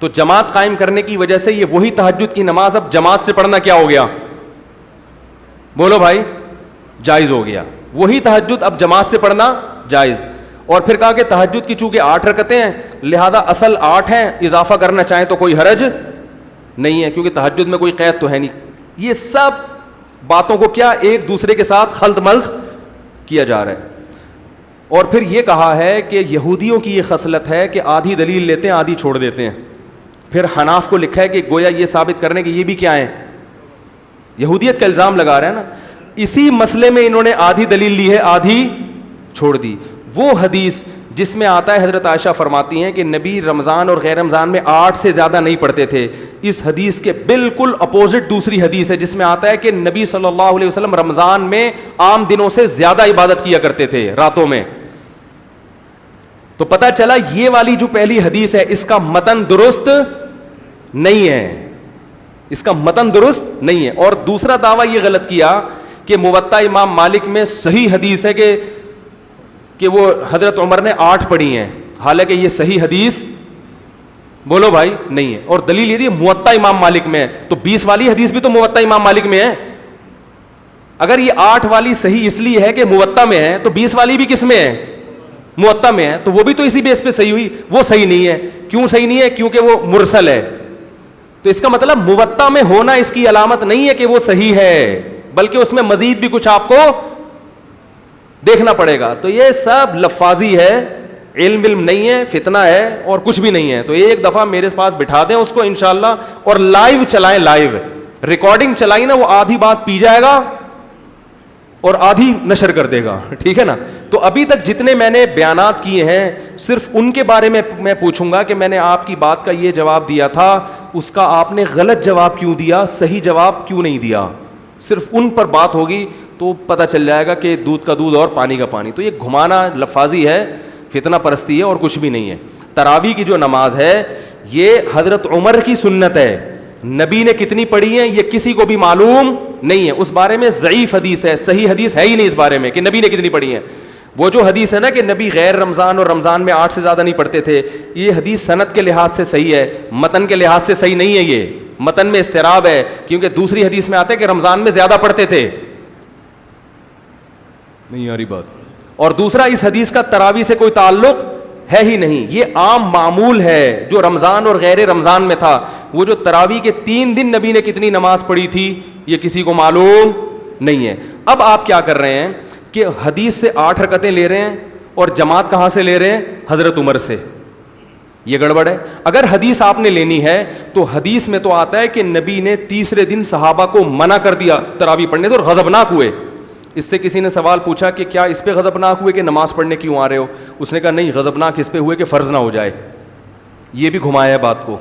تو جماعت قائم کرنے کی وجہ سے یہ وہی تہجد کی نماز اب جماعت سے پڑھنا کیا ہو گیا, بولو بھائی, جائز ہو گیا. وہی تہجد اب جماعت سے پڑھنا جائز. اور پھر کہا کہ تہجد کی چونکہ 8 رکعتیں ہیں لہذا اصل 8 ہیں, اضافہ کرنا چاہیں تو کوئی حرج نہیں ہے کیونکہ تہجد میں کوئی قید تو ہے نہیں. یہ سب باتوں کو کیا ایک دوسرے کے ساتھ خلط ملط کیا جا رہا ہے. اور پھر یہ کہا ہے کہ یہودیوں کی یہ خصلت ہے کہ آدھی دلیل لیتے ہیں آدھی چھوڑ دیتے ہیں. پھر حناف کو لکھا ہے کہ گویا یہ ثابت کرنے کہ یہ بھی کیا ہیں, یہودیت کا الزام لگا رہے ہیں نا. اسی مسئلے میں انہوں نے آدھی دلیل لی ہے آدھی چھوڑ دی. وہ حدیث جس میں آتا ہے, حضرت عائشہ فرماتی ہیں کہ نبی رمضان اور غیر رمضان میں 8 سے زیادہ نہیں پڑھتے تھے. اس حدیث کے بالکل اپوزٹ دوسری حدیث ہے جس میں آتا ہے کہ نبی صلی اللہ علیہ وسلم رمضان میں عام دنوں سے زیادہ عبادت کیا کرتے تھے راتوں میں. تو پتہ چلا یہ والی جو پہلی حدیث ہے اس کا متن درست نہیں ہے, اس کا متن درست نہیں ہے. اور دوسرا دعویٰ یہ غلط کیا کہ موطا امام مالک میں صحیح حدیث ہے کہ وہ حضرت عمر نے 8 پڑھی ہیں، حالانکہ یہ صحیح حدیث بولو بھائی نہیں ہے. اور دلیل یہ دی موطا امام مالک میں ہے، تو 20 والی حدیث بھی تو موطا امام مالک میں ہے. اگر یہ 8 والی صحیح اس لیے ہے کہ موطا میں ہے، تو 20 والی بھی کس میں ہے؟ موطا میں ہے. تو وہ بھی تو اسی بیس پہ صحیح ہوئی. وہ صحیح نہیں ہے. کیوں صحیح نہیں ہے؟ کیونکہ وہ مرسل ہے. تو اس کا مطلب موطا میں ہونا اس کی علامت نہیں ہے کہ وہ صحیح ہے، بلکہ اس میں مزید بھی کچھ آپ کو دیکھنا پڑے گا. تو یہ سب لفاظی ہے، علم نہیں ہے، فتنہ ہے اور کچھ بھی نہیں ہے. تو ایک دفعہ میرے پاس بٹھا دیں اس کو انشاءاللہ، اور لائیو چلائیں، لائیو ریکارڈنگ چلائی نا، وہ آدھی بات پی جائے گا اور آدھی نشر کر دے گا. ٹھیک ہے نا؟ تو ابھی تک جتنے میں نے بیانات کیے ہیں صرف ان کے بارے میں میں پوچھوں گا کہ میں نے آپ کی بات کا یہ جواب دیا تھا، اس کا آپ نے غلط جواب کیوں دیا، صحیح جواب کیوں نہیں دیا. صرف ان پر بات ہوگی تو پتہ چل جائے گا کہ دودھ کا دودھ اور پانی کا پانی. تو یہ گھمانا لفاظی ہے، فتنہ پرستی ہے اور کچھ بھی نہیں ہے. تراویح کی جو نماز ہے یہ حضرت عمر کی سنت ہے. نبی نے کتنی پڑھی ہیں یہ کسی کو بھی معلوم نہیں ہے. اس بارے میں ضعیف حدیث ہے، صحیح حدیث ہے ہی نہیں اس بارے میں کہ نبی نے کتنی پڑھی ہیں. وہ جو حدیث ہے نا کہ نبی غیر رمضان اور رمضان میں 8 سے زیادہ نہیں پڑھتے تھے، یہ حدیث سند کے لحاظ سے صحیح ہے، متن کے لحاظ سے صحیح نہیں ہے. یہ متن میں اضطراب ہے، کیونکہ دوسری حدیث میں آتا ہے کہ رمضان میں زیادہ پڑھتے تھے. نہیں آ رہی بات؟ اور دوسرا اس حدیث کا تراویح سے کوئی تعلق ہے ہی نہیں. یہ عام معمول ہے جو رمضان اور غیر رمضان میں تھا. وہ جو تراویح کے 3 دن نبی نے کتنی نماز پڑھی تھی یہ کسی کو معلوم نہیں ہے. اب آپ کیا کر رہے ہیں کہ حدیث سے 8 رکعتیں لے رہے ہیں اور جماعت کہاں سے لے رہے ہیں؟ حضرت عمر سے. یہ گڑبڑ ہے. اگر حدیث آپ نے لینی ہے تو حدیث میں تو آتا ہے کہ نبی نے تیسرے دن صحابہ کو منع کر دیا تراویح پڑھنے سے اور غضبناک ہوئے. اس سے کسی نے سوال پوچھا کہ کیا اس پہ غضبناک ہوئے کہ نماز پڑھنے کیوں آ رہے ہو؟ اس نے کہا نہیں، غضبناک اس پہ ہوئے کہ فرض نہ ہو جائے. یہ بھی گھمایا ہے بات کو.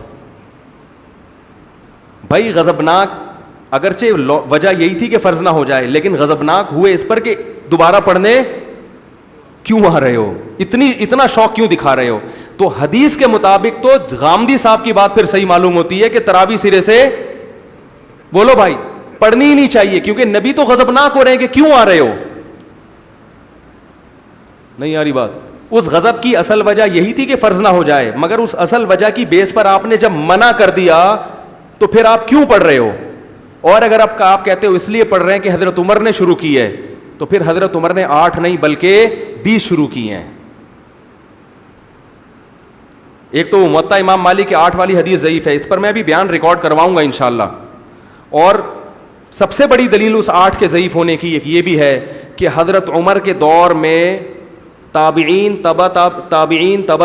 بھائی غضبناک اگرچہ وجہ یہی تھی کہ فرض نہ ہو جائے، لیکن غضبناک ہوئے اس پر کہ دوبارہ پڑھنے کیوں آ رہے ہو، اتنا شوق کیوں دکھا رہے ہو. تو حدیث کے مطابق تو غامدی صاحب کی بات پھر صحیح معلوم ہوتی ہے کہ تراویح سرے سے بولو بھائی پڑھنی ہی نہیں چاہیے، کیونکہ نبی تو غضبناک ہو رہے ہیں کہ کیوں آ رہے ہو. نہیں آ رہی بات؟ اس غضب کی اصل وجہ یہی تھی کہ فرض نہ ہو جائے، مگر اس اصل وجہ کی بیس پر آپ نے جب منع کر دیا تو پھر آپ کیوں پڑھ رہے ہو؟ اور اگر آپ کہتے ہو اس لیے پڑھ رہے ہیں کہ حضرت عمر نے شروع کی ہے، تو پھر حضرت عمر نے 8 نہیں بلکہ 20 شروع کی ہیں. ایک تو موطا امام مالک کی 8 والی حدیث ضعیف ہے، اس پر میں بھی بیان ریکارڈ کرواؤں گا انشاءاللہ. اور سب سے بڑی دلیل اس 8 کے ضعیف ہونے کی ایک یہ بھی ہے کہ حضرت عمر کے دور میں تابعین تبع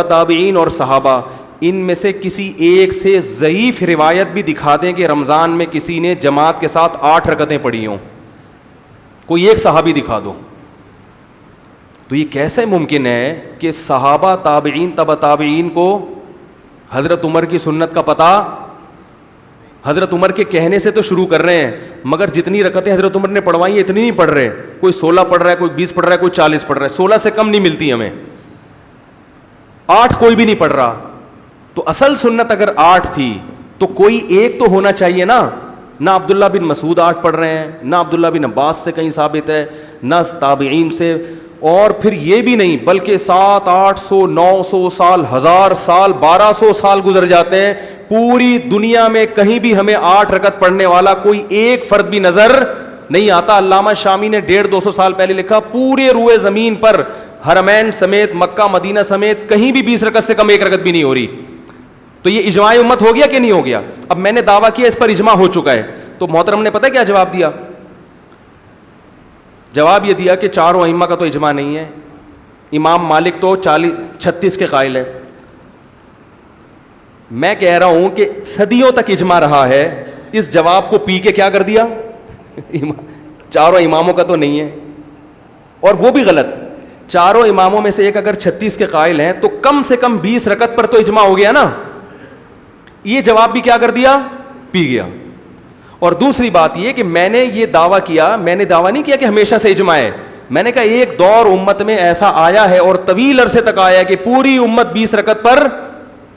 تابعین اور صحابہ، ان میں سے کسی ایک سے ضعیف روایت بھی دکھا دیں کہ رمضان میں کسی نے جماعت کے ساتھ 8 رکعتیں پڑھی ہوں، کوئی ایک صحابی دکھا دو. تو یہ کیسے ممکن ہے کہ صحابہ تابعین تبع تابعین کو حضرت عمر کی سنت کا پتہ، حضرت عمر کے کہنے سے تو شروع کر رہے ہیں، مگر جتنی رکعتیں حضرت عمر نے پڑھوائی ہیں اتنی نہیں پڑھ رہے. کوئی 16 پڑھ رہا ہے، کوئی 20 پڑھ رہا ہے، کوئی 40 پڑھ رہا ہے. 16 سے کم نہیں ملتی ہمیں، 8 کوئی بھی نہیں پڑھ رہا. تو اصل سنت اگر 8 تھی تو کوئی ایک تو ہونا چاہیے نا. نہ عبداللہ بن مسعود 8 پڑھ رہے ہیں، نہ عبداللہ بن عباس سے کہیں ثابت ہے، نہ تابعین سے. اور پھر یہ بھی نہیں بلکہ 700 800 900 سال، 1000 سال، 1200 سال گزر جاتے ہیں، پوری دنیا میں کہیں بھی ہمیں 8 رکعت پڑھنے والا کوئی ایک فرد بھی نظر نہیں آتا. علامہ شامی نے 150-200 سال پہلے لکھا پورے روئے زمین پر حرمین سمیت، مکہ مدینہ سمیت کہیں بھی 20 رکعت سے کم ایک رکعت بھی نہیں ہو رہی. تو یہ اجماع امت ہو گیا کہ نہیں ہو گیا؟ اب میں نے دعویٰ کیا اس پر اجماع ہو چکا ہے، تو محترم نے پتہ کیا جواب دیا؟ جواب یہ دیا کہ 4 ائمہ کا تو اجماع نہیں ہے، امام مالک تو 36 کے قائل ہے. میں کہہ رہا ہوں کہ صدیوں تک اجماع رہا ہے، اس جواب کو پی کے کیا کر دیا؟ 4 اماموں کا تو نہیں ہے. اور وہ بھی غلط. 4 اماموں میں سے ایک اگر 36 کے قائل ہیں تو کم سے کم 20 رکعت پر تو اجماع ہو گیا نا. یہ جواب بھی کیا کر دیا؟ پی گیا. اور دوسری بات یہ کہ میں نے یہ دعویٰ کیا، میں نے دعویٰ نہیں کیا کہ ہمیشہ سے اجماع ہے. میں نے کہا ایک دور امت میں ایسا آیا ہے اور طویل عرصے تک آیا ہے کہ پوری امت 20 رکعت پر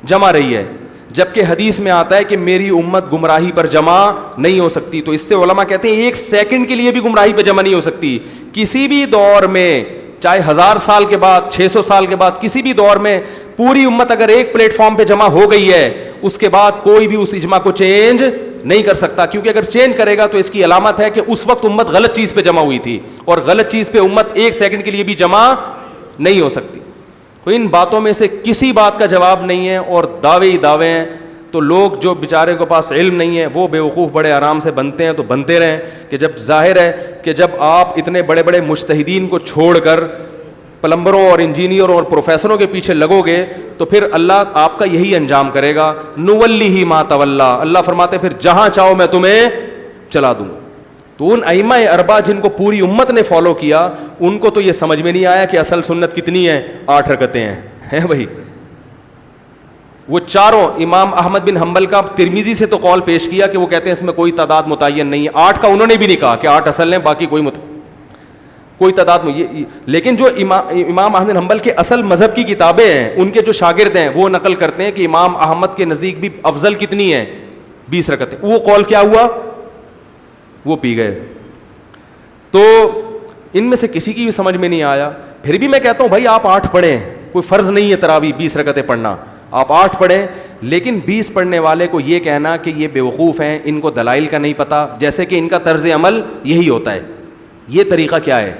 جمع رہی ہے. جبکہ حدیث میں آتا ہے کہ میری امت گمراہی پر جمع نہیں ہو سکتی. تو اس سے علماء کہتے ہیں ایک سیکنڈ کے لیے بھی گمراہی پہ جمع نہیں ہو سکتی. کسی بھی دور میں, چاہے 1000 سال کے بعد, 600 سال کے بعد, کسی بھی دور میں پوری امت اگر ایک پلیٹ فارم پہ جمع ہو گئی ہے, اس کے بعد کوئی بھی اس اجماع کو چینج نہیں کر سکتا, کیونکہ اگر چینج کرے گا تو اس کی علامت ہے کہ اس وقت امت غلط چیز پہ جمع ہوئی تھی, اور غلط چیز پہ امت ایک سیکنڈ کے لیے بھی جمع نہیں ہو سکتی. تو ان باتوں میں سے کسی بات کا جواب نہیں ہے, اور دعوے ہی دعوے ہیں. تو لوگ جو بیچارے کے پاس علم نہیں ہے وہ بیوقوف بڑے آرام سے بنتے ہیں, تو بنتے رہیں. کہ جب ظاہر ہے کہ جب آپ اتنے بڑے بڑے مجتہدین کو چھوڑ کر پلمبروں اور انجینئروں اور پروفیسروں کے پیچھے لگو گے تو پھر اللہ آپ کا یہی انجام کرے گا. نولیہ ما تولا, اللہ فرماتے ہیں پھر جہاں چاہو میں تمہیں چلا دوں. تو ان ائمہ اربعہ جن کو پوری امت نے فالو کیا, ان کو تو یہ سمجھ میں نہیں آیا کہ اصل سنت کتنی ہے, 8 رکعتیں ہیں بھائی. وہ چاروں, امام احمد بن حنبل کا ترمذی سے تو قول پیش کیا کہ وہ کہتے ہیں اس میں کوئی تعداد متعین نہیں ہے. 8 کا انہوں نے بھی نہیں کہا کہ 8 اصل ہیں, باقی کوئی تعداد نہیں. لیکن جو امام احمد بن حنبل کے اصل مذہب کی کتابیں ہیں, ان کے جو شاگرد ہیں وہ نقل کرتے ہیں کہ امام احمد کے نزدیک بھی افضل کتنی ہے, 20 رکعتیں. وہ قول کیا ہوا, وہ پی گئے. تو ان میں سے کسی کی بھی سمجھ میں نہیں آیا. پھر بھی میں کہتا ہوں بھائی آپ 8 پڑھیں, کوئی فرض نہیں ہے تراویح 20 رکعتیں پڑھنا, آپ 8 پڑھیں. لیکن 20 پڑھنے والے کو یہ کہنا کہ یہ بیوقوف ہیں, ان کو دلائل کا نہیں پتہ, جیسے کہ ان کا طرز عمل یہی ہوتا ہے, یہ طریقہ کیا ہے,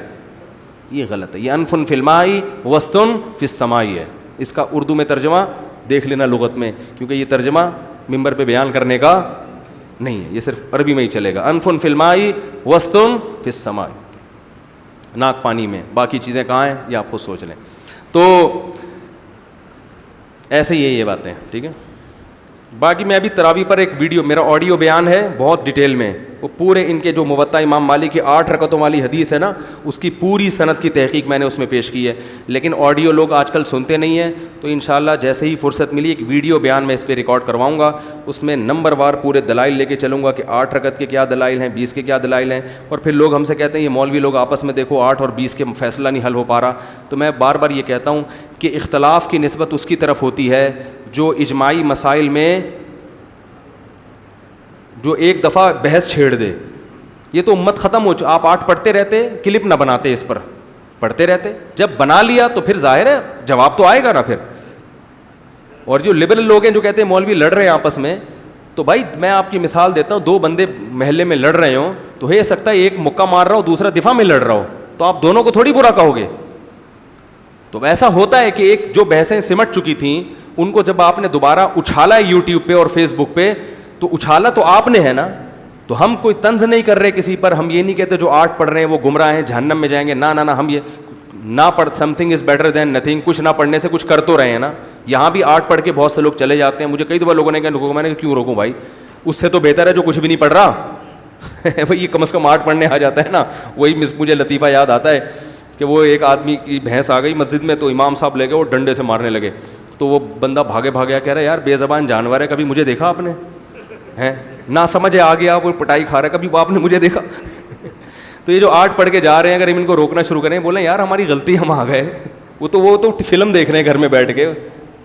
یہ غلط ہے. یہ انفن فی الماء وسطن فی السماء ہے. اس کا اردو میں ترجمہ دیکھ لینا لغت میں, کیونکہ یہ ترجمہ ممبر پہ بیان کرنے کا نہیں ہے, یہ صرف عربی میں ہی چلے گا. انفن فی الماء وسطن فی السماء, ناک پانی میں, باقی چیزیں کہاں ہیں یہ آپ خود سوچ لیں. تو ایسے ہی ہے یہ باتیں, ٹھیک ہے. باقی میں ابھی تراویح پر ایک ویڈیو, میرا آڈیو بیان ہے بہت ڈیٹیل میں, وہ پورے ان کے جو موطا امام مالک کی 8 رکعتوں والی حدیث ہے نا, اس کی پوری سند کی تحقیق میں نے اس میں پیش کی ہے. لیکن آڈیو لوگ آج کل سنتے نہیں ہیں, تو انشاءاللہ جیسے ہی فرصت ملی ایک ویڈیو بیان میں اس پہ ریکارڈ کرواؤں گا. اس میں نمبر وار پورے دلائل لے کے چلوں گا کہ 8 رکعت کے کیا دلائل ہیں, 20 کے کیا دلائل ہیں. اور پھر لوگ ہم سے کہتے ہیں یہ مولوی لوگ آپس میں دیکھو 8 اور 20 کے فیصلہ نہیں حل ہو پا رہا. تو میں بار بار یہ کہتا ہوں کہ اختلاف کی نسبت اس کی طرف ہوتی ہے جو اجماعی مسائل میں جو ایک دفعہ بحث چھیڑ دے. یہ تو امت ختم ہو آپ 8 پڑھتے رہتے, کلپ نہ بناتے, اس پر پڑھتے رہتے. جب بنا لیا تو پھر ظاہر ہے جواب تو آئے گا نا پھر. اور جو لبرل لوگ ہیں جو کہتے ہیں مولوی لڑ رہے ہیں آپس میں, تو بھائی میں آپ کی مثال دیتا ہوں, 2 بندے محلے میں لڑ رہے ہوں تو ہو سکتا ہے ایک مکہ مار رہا ہو دوسرا دفاع میں لڑ رہا ہو, تو آپ دونوں کو تھوڑی برا کہو گے. تو ایسا ہوتا ہے کہ ایک جو بحثیں سمٹ چکی تھیں ان کو جب آپ نے دوبارہ اچھالا ہے یوٹیوب پہ اور فیس بک پہ, تو اچھالا تو آپ نے ہے نا. تو ہم کوئی طنز نہیں کر رہے کسی پر, ہم یہ نہیں کہتے جو 8 پڑھ رہے ہیں وہ گمراہ ہیں جہنم میں جائیں گے, نہ ہم یہ نہ پڑھ, some thing is better than nothing, کچھ نہ پڑھنے سے کچھ کر تو رہے ہیں نا. یہاں بھی 8 پڑھ کے بہت سے لوگ چلے جاتے ہیں. مجھے کئی دفعہ لوگوں نے کہا روکو, میں نے کیوں روکوں بھائی, اس سے تو بہتر ہے جو کچھ بھی نہیں پڑھ رہا بھائی, یہ کم از کم 8 پڑھنے آ جاتا ہے نا. وہی مجھے لطیفہ یاد آتا ہے کہ وہ ایک آدمی کی بھینس آ گئی مسجد میں, تو امام صاحب لے گئے وہ ڈنڈے سے مارنے لگے. تو وہ بندہ بھاگے کہہ رہا ہے یار بے زبان جانور ہے, کبھی مجھے دیکھا آپ نے ہے, نہ سمجھے آ گیا, وہ پٹائی کھا رہا ہے, کبھی وہ آپ نے مجھے دیکھا تو یہ جو 8 پڑھ کے جا رہے ہیں اگر ہم ان کو روکنا شروع کریں, بولیں یار ہماری غلطی, ہم آ گئے, وہ تو فلم دیکھ رہے ہیں گھر میں بیٹھ کے,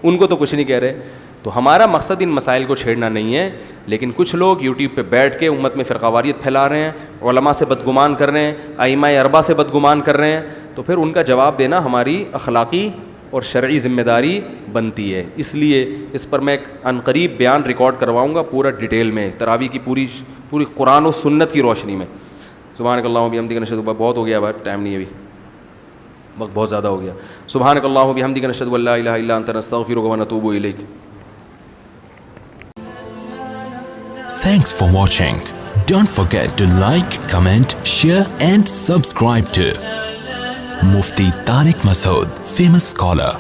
ان کو تو کچھ نہیں کہہ رہے. تو ہمارا مقصد ان مسائل کو چھیڑنا نہیں ہے, لیکن کچھ لوگ یوٹیوب پہ بیٹھ کے امت میں فرقہ واریت پھیلا رہے ہیں, علماء سے بدگمان کر رہے ہیں, ائمہ اربعہ سے بدگمان کر رہے ہیں. تو پھر ان کا جواب دینا ہماری اخلاقی اور شرعی ذمہ داری بنتی ہے. اس لیے اس پر میں ایک عنقریب بیان ریکارڈ کرواؤں گا پورا ڈیٹیل میں, تراویح کی پوری قرآن و سنت کی روشنی میں. سبحانک اللہم و بحمدک نشہد, بہت ہو گیا بات, ٹائم نہیں ہے ابھی, وقت بہت زیادہ ہو گیا. سبحانک اللہم و بحمدک نشہد ان لا الہ الا انت نستغفرک و نتوب الیک. Thanks for watching. Don't forget to like, comment, share and subscribe to Mufti Tariq Masood, famous scholar.